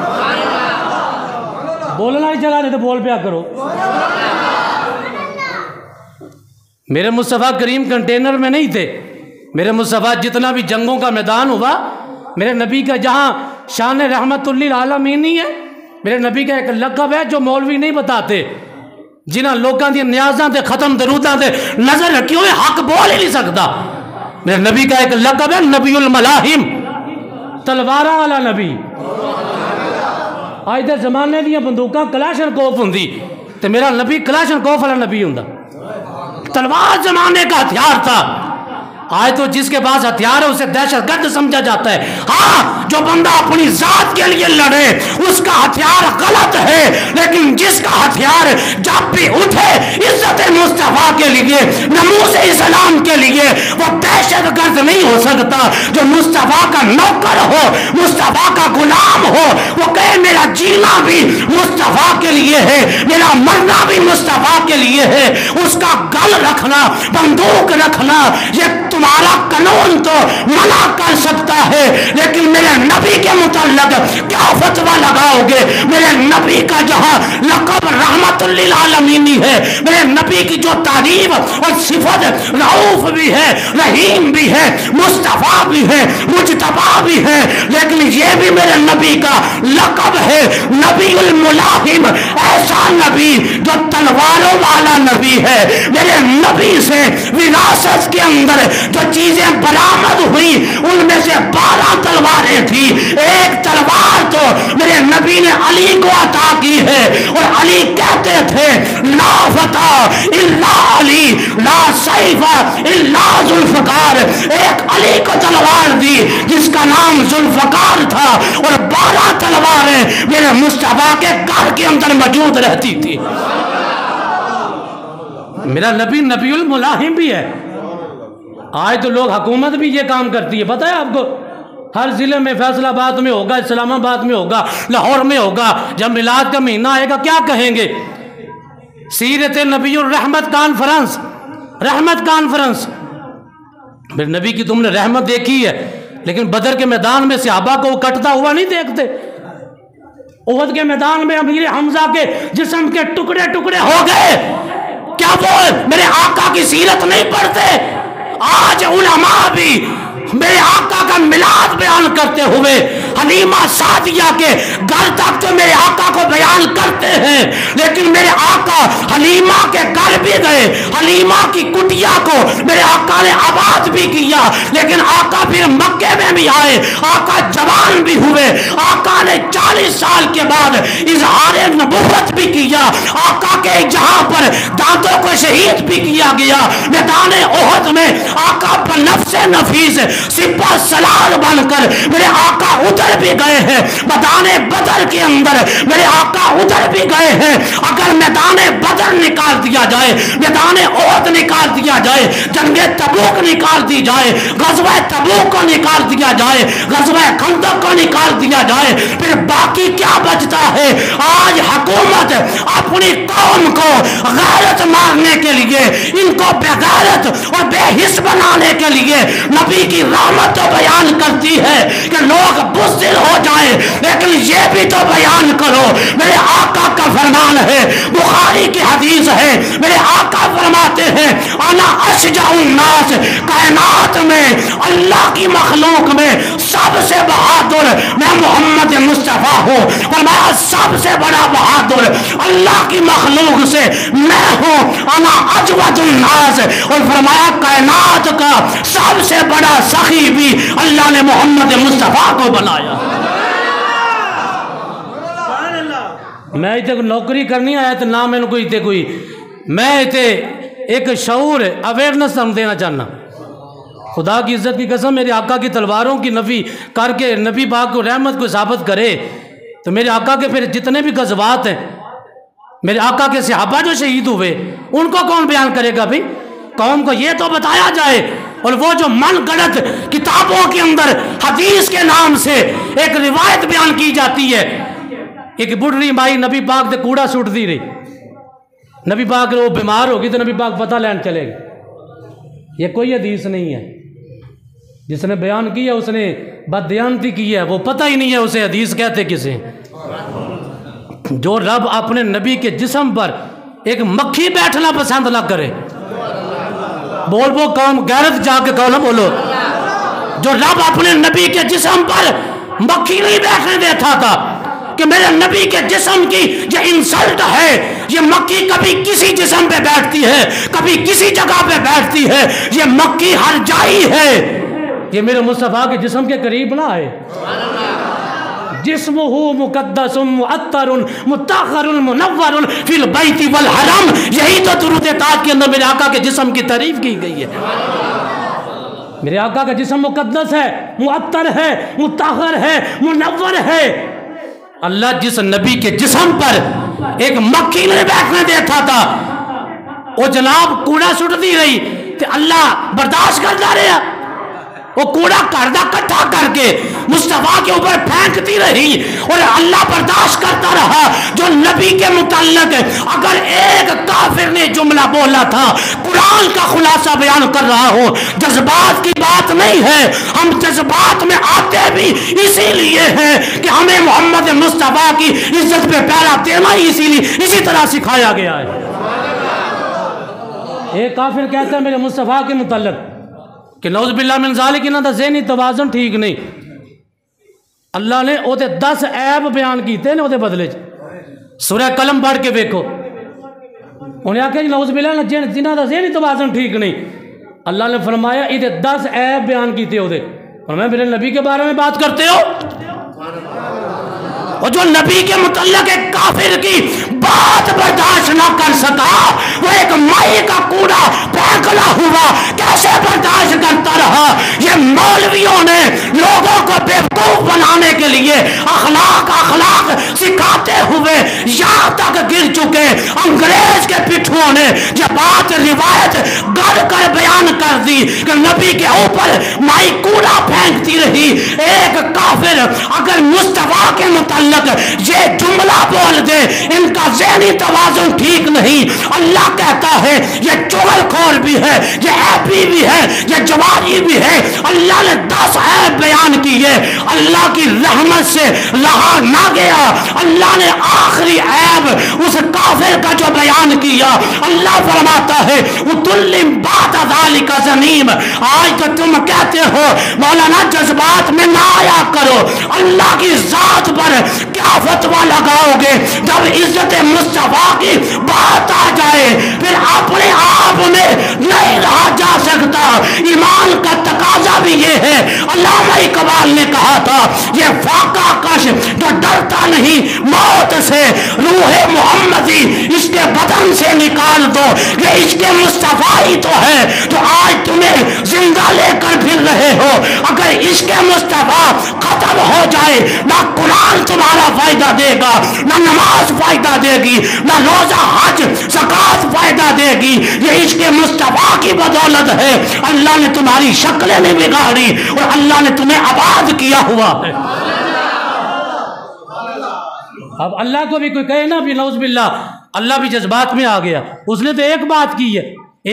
بولنا ہی چلا رہے تو بول پیا کرو. میرے مصطفیٰ کریم کنٹینر میں نہیں تھے. میرے مصطفیٰ جتنا بھی جنگوں کا میدان ہوا میرے نبی کا جہاں شان رحمت للعالمین نہیں ہے میرے نبی کا ایک لقب ہے جو مولوی نہیں بتاتے جنہاں لوگاں دی نیازاں تے ختم دروداں تے نظر رکھی ہوئے حق بول ہی نہیں سکتا. میرے نبی کا ایک لقب ہے نبی الملاحم تلواراں والا نبی. آج دے زمانے دیا بندوقاں کلاشن کوف ہوندی تے میرا نبی کلاشن کوف والا نبی ہوندا. تلوار زمانے کا ہتھیار تھا. آج تو جس کے پاس ہتھیار ہے اسے دہشت گرد سمجھا جاتا ہے. ہاں جو بندہ اپنی ذات کے لیے لڑے اس کا ہتھیار غلط ہے لیکن جس کا ہتھیار جب بھی اٹھے عزت مصطفیٰ کے لیے ناموس اسلام کے لیے وہ دہشت گرد نہیں ہو سکتا. جو مصطفیٰ کا نوکر ہو مصطفیٰ کا غلام ہو وہ کہے میرا جینا بھی مصطفیٰ کے لیے ہے میرا مرنا بھی مصطفیٰ کے لیے ہے. اس کا گل رکھنا بندوق رکھنا یہ تمہارا قانون تو منع کر سکتا ہے لیکن میرے نبی کے متعلق کیا فتویٰ لگاؤ گے. میرے نبی کا جہاں لقب رحمت للعالمین ہے میرے نبی کی جو تعریف اور صفت رؤوف بھی ہے رحیم بھی ہے مصطفیٰ بھی ہے مجتبی بھی ہے لیکن یہ بھی میرے نبی کا لقب ہے نبی الملاحم ایسا نبی جو تلواروں والا نبی ہے. میرے نبی سے وراثت کے اندر جو چیزیں برآمد ہوئی ان میں سے 12 تلواریں تھی. ایک تلوار تو میرے نبی نے علی کو عطا کی ہے اور علی کہتے تھے لا فتح الا علی لا سیف الا ذوالفقار. ایک علی کو تلوار دی جس کا نام ذوالفقار تھا اور 12 تلواریں میرے مصطفیٰ کے گھر کے اندر موجود رہتی تھی. میرا نبی نبی الملاحم بھی ہے. آج تو لوگ حکومت بھی یہ کام کرتی ہے پتہ ہے آپ کو. ہر ضلع میں فیصل آباد میں ہوگا اسلام آباد میں ہوگا لاہور میں ہوگا جب میلاد کا مہینہ آئے گا کیا کہیں گے سیرت نبی الرحمت کانفرنس رحمت کانفرنس. میرے نبی کی تم نے رحمت دیکھی ہے لیکن بدر کے میدان میں صحابہ کو وہ کٹتا ہوا نہیں دیکھتے. احد کے میدان میں امیر حمزہ کے جسم کے ٹکڑے ٹکڑے ہو گئے. کیا وہ میرے آقا کی سیرت نہیں پڑھتے؟ آج علماء بھی میرے آقا کا میلاد بیان کرتے ہوئے حلیمہ سعدیہ کے گھر تک تو میرے آقا کو بیان کرتے ہیں لیکن میرے آقا حلیمہ کے گھر بھی گئے حلیمہ کی کٹیا کو میرے آقا نے آباد بھی کیا لیکن آقا پھر مکے میں بھی آئے آقا جوان بھی ہوئے آقا نے 40 سال کے بعد اظہار نبوت بھی کیا آقا کے جہاں پر دانتوں کو شہید بھی کیا گیا. میدان احد میں آقا پر نفس نفیس سپہ سلار بن کر میرے آقا ادھر بھی گئے ہیں. میدان بدر کے اندر میرے آقا ادھر بھی گئے ہیں. اگر میدان بدر نکال دیا جائے میدان احد نکال دیا جائے جنگ تبوک نکال دی جائے غزوہ تبوک کو نکال دیا جائے غزوہ خندق کو نکال دیا جائے پھر باقی کیا بچتا ہے؟ آج حکومت اپنی قوم کو غیرت مارنے کے لیے، ان کو بغیرت اور بے حس بنانے کے لیے نبی کی رحمت تو بیان کرتی ہے کہ لوگ بزدل ہو جائیں، لیکن یہ بھی تو بیان کرو میرے آقا کا فرمان ہے، بخاری کی حدیث ہے، میرے آقا فرماتے ہیں انا اشجع الناس، کائنات میں اللہ کی مخلوق میں سب سے بہادر میں محمد مصطفیٰ ہوں، فرمایا سب سے بڑا بہادر اللہ کی مخلوق سے میں ہوں، انا اجود الناس، اور فرمایا کائنات کا سب سے بڑا سخی بھی اللہ نے محمد مصطفیٰ کو بنایا۔ میں اتنے نوکری کرنی آیا تو نہ میں کوئی میں اتنے ایک شعور اویئرنس ہم دینا چاہنا، خدا کی عزت کی قسم میرے آقا کی تلواروں کی نفی کر کے نبی پاک کو رحمت کو ثابت کرے تو میرے آقا کے پھر جتنے بھی غزوات ہیں، میرے آقا کے صحابہ جو شہید ہوئے ان کو کون بیان کرے گا بھائی؟ قوم کو یہ تو بتایا جائے، اور وہ جو من گڑت کتابوں کے اندر حدیث کے نام سے ایک روایت بیان کی جاتی ہے، ایک بڑھڑی مائی نبی پاک تے کوڑا سوٹ دی رہی، نبی پاک وہ بیمار ہوگی تو نبی پاک پتہ لین چلے گا، یہ کوئی حدیث نہیں ہے، جس نے بیان کیا اس نے بددیانتی کی ہے، وہ پتہ ہی نہیں ہے اسے حدیث کہتے کسے۔ جو رب اپنے نبی کے جسم پر ایک مکھی بیٹھنا پسند نہ کرے، بول وہ قوم غیرت جا کے کہو نہ بولو، جو رب اپنے نبی کے جسم پر مکھی نہیں بیٹھنے دیتا تھا کہ میرے نبی کے جسم کی یہ انسلٹ ہے، یہ مکھی کبھی کسی جسم پہ بیٹھتی ہے کبھی کسی جگہ پہ بیٹھتی ہے، یہ مکھی ہر جائی ہے، یہ میرے مصطفیٰ کے جسم کے قریب نہ آئے۔ جسمہ مقدس معطر مطہر منور فی البیت والحرم، یہی تو درود تاج کے اندر میرے آقا کے جسم کی تعریف کی گئی ہے۔ میرے آقا کا جسم مقدس ہے، معطر ہے، مطہر ہے، منور ہے۔ اللہ جس نبی کے جسم پر ایک مکھی نہیں بیٹھنے دیتا تھا، وہ جناب کوڑا سٹ دی رہی تو اللہ برداشت کرتا رہا، وہ کوڑا کردہ کٹھا کر کے مصطفیٰ کے اوپر پھینکتی رہی اور اللہ برداشت کرتا رہا۔ جو نبی کے متعلق اگر ایک کافر نے جملہ بولا تھا، قرآن کا خلاصہ بیان کر رہا ہوں، جذبات کی بات نہیں ہے، ہم جذبات میں آتے بھی اسی لیے ہیں کہ ہمیں محمد مصطفیٰ کی عزت پہ پیرا دینا ہی اسی طرح سکھایا گیا ہے۔ ایک کافر کہتا ہے میرے مصطفیٰ کے متعلق کہ نعوذ باللہ من ذالک انہاں دا ذہنی توازن ٹھیک نہیں، اللہ نے او دے 10 عیب بیان کیتے نے او دے بدلے سورہ قلم پڑھ کے دیکھو، انہیں آکھا جی نعوذ باللہ جنہاں دا ذہنی توازن ٹھیک نہیں، اللہ نے فرمایا یہ 10 عیب بیان کیتے ہو دے، فرمایا میرے نبی کے بارے میں بات کرتے ہو؟ اور جو نبی کے متعلق ایک کافر کی بات برداشت نہ کر سکا، وہ ایک مائی کا کوڑا پھینکلا ہوا کیسے برداشت کرتا رہا؟ یہ مولویوں نے لوگوں کو بیوقوف بنانے کے لیے اخلاق سکھاتے ہوئے یہاں تک گر چکے، انگریز کے پٹھوں نے یہ بات روایت گڑھ کر بیان کر دی کہ نبی کے اوپر مائی کوڑا پھینکتی رہی۔ ایک کافر اگر مصطفیٰ کے متعلق یہ جملہ بول دے، ان کا ذہنی توازن ٹھیک نہیں۔ اللہ کہتا ہے یہ چغل خور بھی ہے، یہ ایپی بھی ہے، یہ جواری بھی ہے۔ اللہ نے 10 عیب بیان کیے، اللہ کی رحمت سے رہا نہ گیا، اللہ نے آخری عیب اس کافر کا جو بیان کیا، اللہ فرماتا ہے اُتُلِّمْ بَعْدَ ذَلِكَ زَنِيمٌ، آج تو تم کہتے ہو مولانا جذبات میں نہ آیا کرو، اللہ کی ذات پر کیا فتویٰ لگاؤ گے؟ جب عزت مصطفیٰ کی بات آ جائے پھر اپنے آپ میں نہیں رہا جا سکتا۔ ایمان کا تقاضا بھی یہ ہے، علامہ اقبال نے کہا تھا یہ فاقہ کش جو ڈرتا نہیں موت سے، روح محمدی اس کے بدن سے نکال دو، یہ عشق مصطفیٰ ہی تو ہے جو آج تمہیں زندہ لے کر پھر رہے ہو۔ اگر عشق مصطفیٰ ختم ہو جائے، نہ قرآن تمہارا فائدہ دے گا، نہ نماز فائدہ دے گی، نہ روزہ حج زکوٰۃ فائدہ دے گی۔ یہ عشق مصطفیٰ کی بدولت ہے، اللہ نے تمہاری شکلیں نہیں بگاڑی اور اللہ نے تمہیں آباد کیا ہوا ہے۔ اب اللہ کو بھی کوئی کہے نا بھی نعوذ باللہ اللہ بھی جذبات میں آ گیا، اس نے تو ایک بات کی ہے،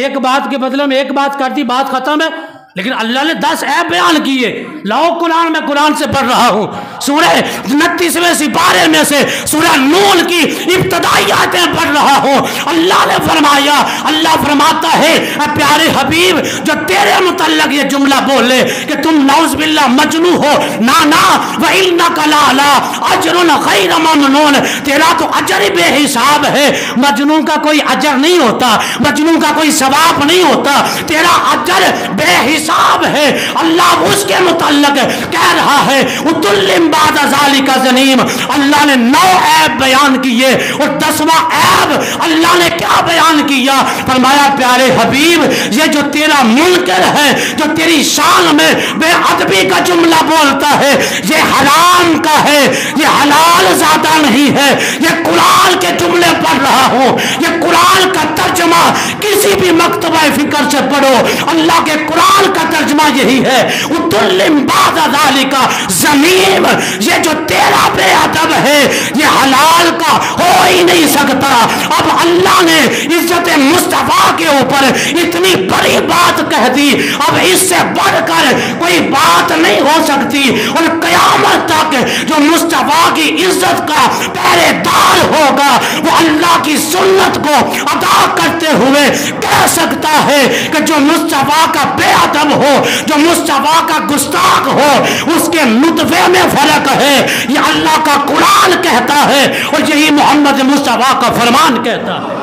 ایک بات کے بدلے میں ایک بات کر دی، بات ختم ہے، لیکن اللہ نے 10 عیب بیان کیے۔ لاؤ قرآن، میں قرآن سے پڑھ رہا ہوں، سورہ 29ویں سپارے میں سے سورہ نون کی ابتدائی آیتیں پڑھ رہا ہوں۔ اللہ نے فرمایا، اللہ فرماتا ہے اے پیارے حبیب جو تیرے متعلق یہ جملہ بولے کہ تم نعوذ باللہ مجنون ہو، نا وَإِنَّكَ لَعَلَىٰ أَجْرٌ غَيْرَ مَمْنُونٍ، تیرا تو اجر ہی بے حساب ہے۔ مجنون کا کوئی اجر نہیں ہوتا، مجنون کا کوئی ثواب نہیں ہوتا، تیرا اجر بے حساب ہے۔ اللہ اس کے متعلق کہہ رہا ہے اُتُلِّم بَعْدَ ذَلِكَ زَنِيمٌ، اللہ نے 9 عیب بیان کیے، اور 10واں عیب اللہ نے کیا بیان کیا؟ فرمایا پیارے حبیب یہ جو تیرا منکر ہے، جو تیری شان میں بے ادبی کا جملہ بولتا ہے، یہ حرام کا ہے، یہ حلال زیادہ نہیں ہے۔ یہ قرآن کے جملے پڑھ رہا ہوں، یہ قرآن کا ترجمہ کسی بھی مکتبہ فکر سے پڑھو، اللہ کے قرآن کا ترجمہ یہی ہے اُتُلِّم بَعْدَ ذَلِكَ زَنِيمٌ، یہ جو تیرا بے ادب ہے یہ حلال کا ہو ہی نہیں سکتا۔ اب اللہ نے عزت مصطفیٰ کے اوپر اتنی بڑی بات کہہ دی، اب اس سے بڑھ کر کوئی بات نہیں ہو سکتی، اور قیامت تک جو مصطفیٰ کی عزت کا پہرے دار ہوگا وہ اللہ کی سنت کو ادا کرتے ہوئے کہہ سکتا ہے کہ جو مصطفیٰ کا بے ادب ہو، جو مصطفیٰ کا گستاخ ہو، اس کے نطفے میں فرق ہے، یہ اللہ کا قرآن کہتا ہے اور یہی محمد مصطفیٰ کا فرمان کہتا ہے۔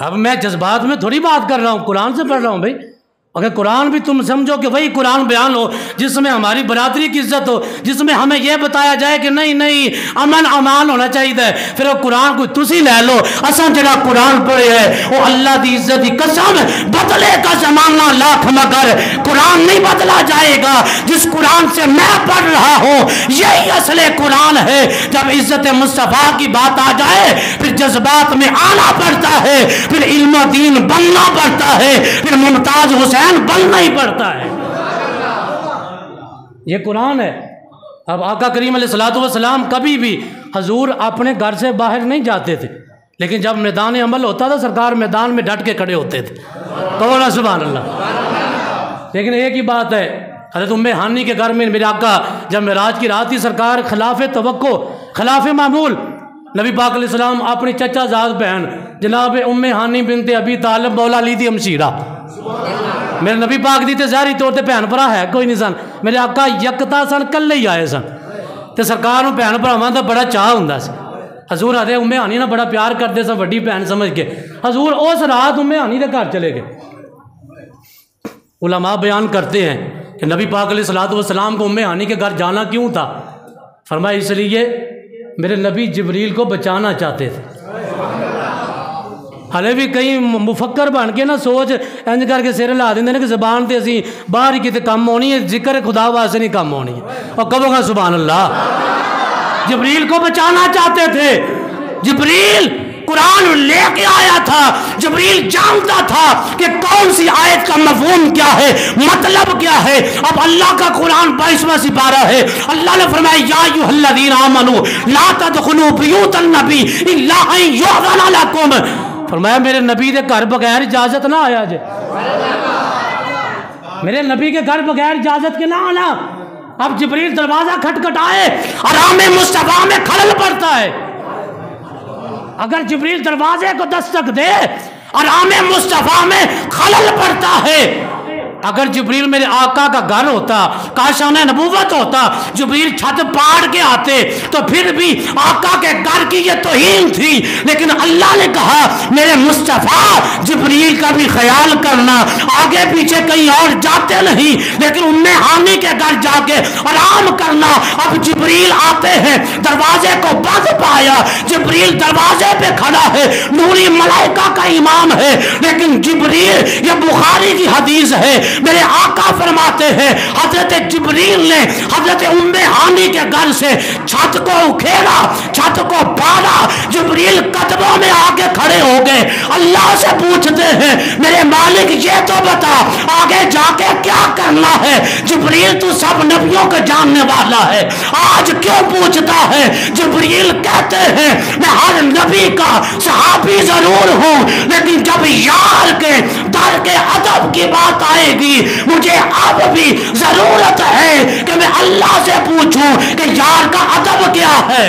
اب میں جذبات میں تھوڑی بات کر رہا ہوں، قرآن سے پڑھ رہا ہوں بھائی۔ اگر قرآن بھی تم سمجھو کہ وہی قرآن بیان ہو جس میں ہماری برادری کی عزت ہو، جس میں ہمیں یہ بتایا جائے کہ نہیں امن امان ہونا چاہیے، پھر وہ قرآن کو تسی لے لو، اساں جڑا قرآن پڑھے ہے وہ اللہ دی عزت دی قسم بدلے کا زمانہ لاکھ مگر قرآن نہیں بدلا جائے گا۔ جس قرآن سے میں پڑھ رہا ہوں یہی اصل قرآن ہے۔ جب عزت مصطفیٰ کی بات آ جائے پھر جذبات میں آنا پڑتا ہے، پھر علم و دین بننا پڑتا ہے، پھر ممتاز حسین بننا ہی پڑتا ہے۔ یہ قرآن ہے۔ اب آقا کریم علیہ السلام کبھی بھی حضور اپنے گھر سے باہر نہیں جاتے تھے، لیکن جب میدان عمل ہوتا تھا سرکار میدان میں ڈٹ کے کھڑے ہوتے تھے۔ کہو سبحان اللہ۔ لیکن ایک ہی بات ہے، حضرت ام ہانی کے گھر میں میرے آقا جب معراج کی رات تھی، سرکار خلاف توقع، خلاف معمول نبی پاک علیہ السلام اپنی چچا زاد بہن جناب ام ہانی بنت ابی طالب مولا علی دی ہمشیرہ، میرے نبی پاک دی تے ظاہری طور تے بہن بھرا ہے کوئی نہیں سن، میرے آقا یکتا سن کلے ہی آئے سن، تے سرکار نوں بہن بھراواں دا بڑا چاہ ہوندا سی۔ حضور آدھے ام ہانی نہ بڑا پیار کرتے سن وڈی بہن سمجھ کے، حضور اس رات ام ہانی دے گھر چلے گئے۔ علماء بیان کرتے ہیں کہ نبی پاک علیہ السلام کو ام ہانی کے گھر جانا کیوں تھا؟ فرمایا اس لیے میرے نبی جبریل کو بچانا چاہتے تھے۔ ہلے بھی کئی مفکر بن کے نا سوچ انج کر کے سر لا دیں کہ زبان تے اسی باہر ہی کتے کم ہونی ہے، ذکر خدا واسطے نہیں کم ہونی ہے، اور کہو گا سبحان اللہ۔ جبریل کو بچانا چاہتے تھے، جبریل قرآن لے کے آیا تھا، جبریل جانتا تھا کہ کون سی آیت کا مفہوم کیا ہے، مطلب کیا ہے۔ اب اللہ کا قرآن 22واں سپارہ ہے، اللہ نے فرمایا یا ایھا الذین آمنوا لا تدخلوا بیوت النبی الا ان یؤذن لکم، فرمایا میرے نبی کے گھر بغیر اجازت نہ آیا جے، میرے نبی کے گھر بغیر اجازت کے نہ آنا۔ اب جبریل دروازہ کھٹکھٹائے، آرام مصطفیٰ میں خلل پڑتا ہے۔ اگر جبریل دروازے کو دستک دے آرام مصطفیٰ میں خلل پڑتا ہے۔ اگر جبریل میرے آقا کا گھر ہوتا، کاشان نبوت ہوتا، جبریل چھت پاڑ کے آتے تو پھر بھی آقا کے گھر کی یہ توہین تھی، لیکن اللہ نے کہا میرے مصطفیٰ جبریل کا بھی خیال کرنا، آگے پیچھے کہیں اور جاتے نہیں، لیکن ام ہانی کے گھر جا کے آرام کرنا۔ اب جبریل آتے ہیں، دروازے کو بند پایا، جبریل دروازے پہ کھڑا ہے، نوری ملائکہ کا امام ہے، لیکن جبریل، یہ بخاری کی حدیث ہے، میرے آقا فرماتے ہیں حضرت جبریل نے حضرت ام ہانی کے گھر سے چھت کو اکھیڑا، چھت کو پاڑا، جبریل قدموں میں آگے کھڑے ہو گئے، اللہ سے پوچھتے ہیں میرے مالک یہ تو بتا آگے جا کے کیا کرنا ہے؟ جبریل تو سب نبیوں کو جاننے والا ہے، آج کیوں پوچھتا ہے؟ جبریل کہتے ہیں میں ہر نبی کا صحابی ضرور ہوں، لیکن جب یار کے در کے ادب کی بات آئے گی مجھے اب بھی ضرورت ہے کہ میں اللہ سے پوچھوں کہ یار کا ادب کیا ہے۔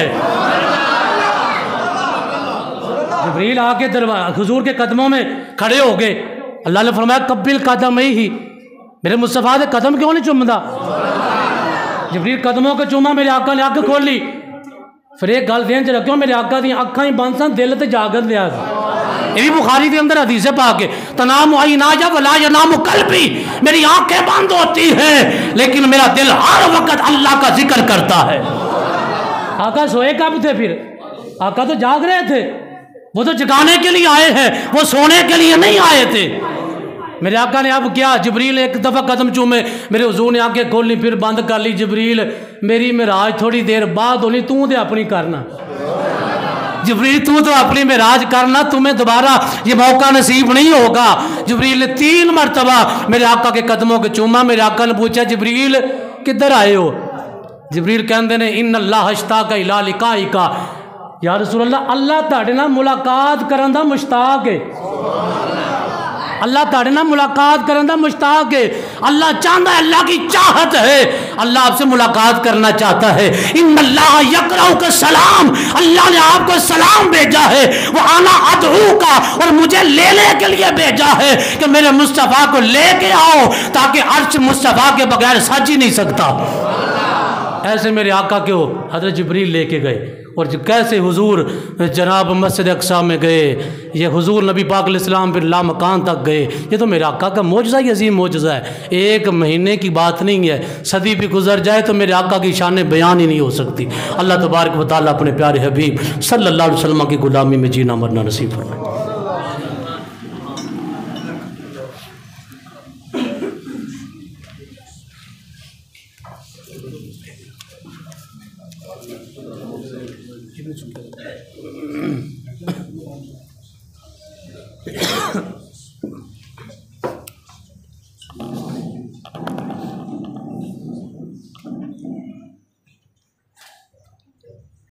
جبریل آ کے حضور کے قدموں میں کھڑے ہو گئے، اللہ نے فرمایا قبل قدم ہی، میرے مصطفیٰ دے قدم کیوں نہیں چومدا؟ جبریل قدموں کے چوما، میرے آقا نے اکھ کھول لی۔ پھر ایک گل دین چ رکھو، میرے آقا دی اکھاں ہی بند سن، دل تے جاگت لیا۔ یہ بھی بخاری کے اندر حدیث پاک ہے، تنام عینایا ولا ینام قلبی، میری آنکھیں بند ہوتی ہیں لیکن میرا دل ہر وقت اللہ کا ذکر کرتا ہے۔ آقا سوئے کب تھے؟ پھر آقا تو جاگ رہے تھے، وہ تو جگانے کے لیے آئے ہیں، وہ سونے کے لیے نہیں آئے تھے۔ میرے آقا نے اب کیا، جبریل ایک دفعہ قدم چومے، میرے حضور نے آنکھیں کھول لی، پھر بند کر لی۔ جبریل میری معراج تھوڑی دیر بعد ہونی، تو دے اپنی کرنا۔ جبریل تو اپنی معراج کرنا، تمہیں دوبارہ یہ موقع نصیب نہیں ہوگا۔ جبریل نے 3 مرتبہ میرے آقا کے قدموں کے چوما۔ میرے آقا نے پوچھا جبریل کدھر آئے ہو؟ جبریل کہندے نے ان اللہ اشتاق الی لقائک، یا رسول اللہ اللہ تاڑے نال ملاقات کرن دا مشتاق ہے، اللہ تاڑے نال ملاقات کرن دا مشتاق ہے۔ اللہ چاہتا ہے، اللہ کی چاہت ہے، اللہ آپ سے ملاقات کرنا چاہتا ہے۔ ان اللہ یقرؤک السلام، اللہ نے آپ کو سلام بھیجا ہے، وہ انا ادعوک، اور مجھے لینے کے لیے بھیجا ہے کہ میرے مصطفیٰ کو لے کے آؤ، تاکہ عرش مصطفیٰ کے بغیر سج ہی نہیں سکتا۔ ایسے میرے آقا کے وہ حضرت جبریل لے کے گئے، اور کیسے حضور جناب مسجد اقصیٰ میں گئے، یہ حضور نبی پاک علیہ السلام پھر لامکان تک گئے۔ یہ تو میرے آقا کا معجزہ ہی عظیم معجزہ ہے، ایک مہینے کی بات نہیں ہے، صدی بھی گزر جائے تو میرے آقا کی شان بیان ہی نہیں ہو سکتی۔ اللہ تبارک و تعالیٰ اپنے پیارے حبیب صلی اللہ علیہ وسلم کی غلامی میں جینا مرنا نصیب فرمائے۔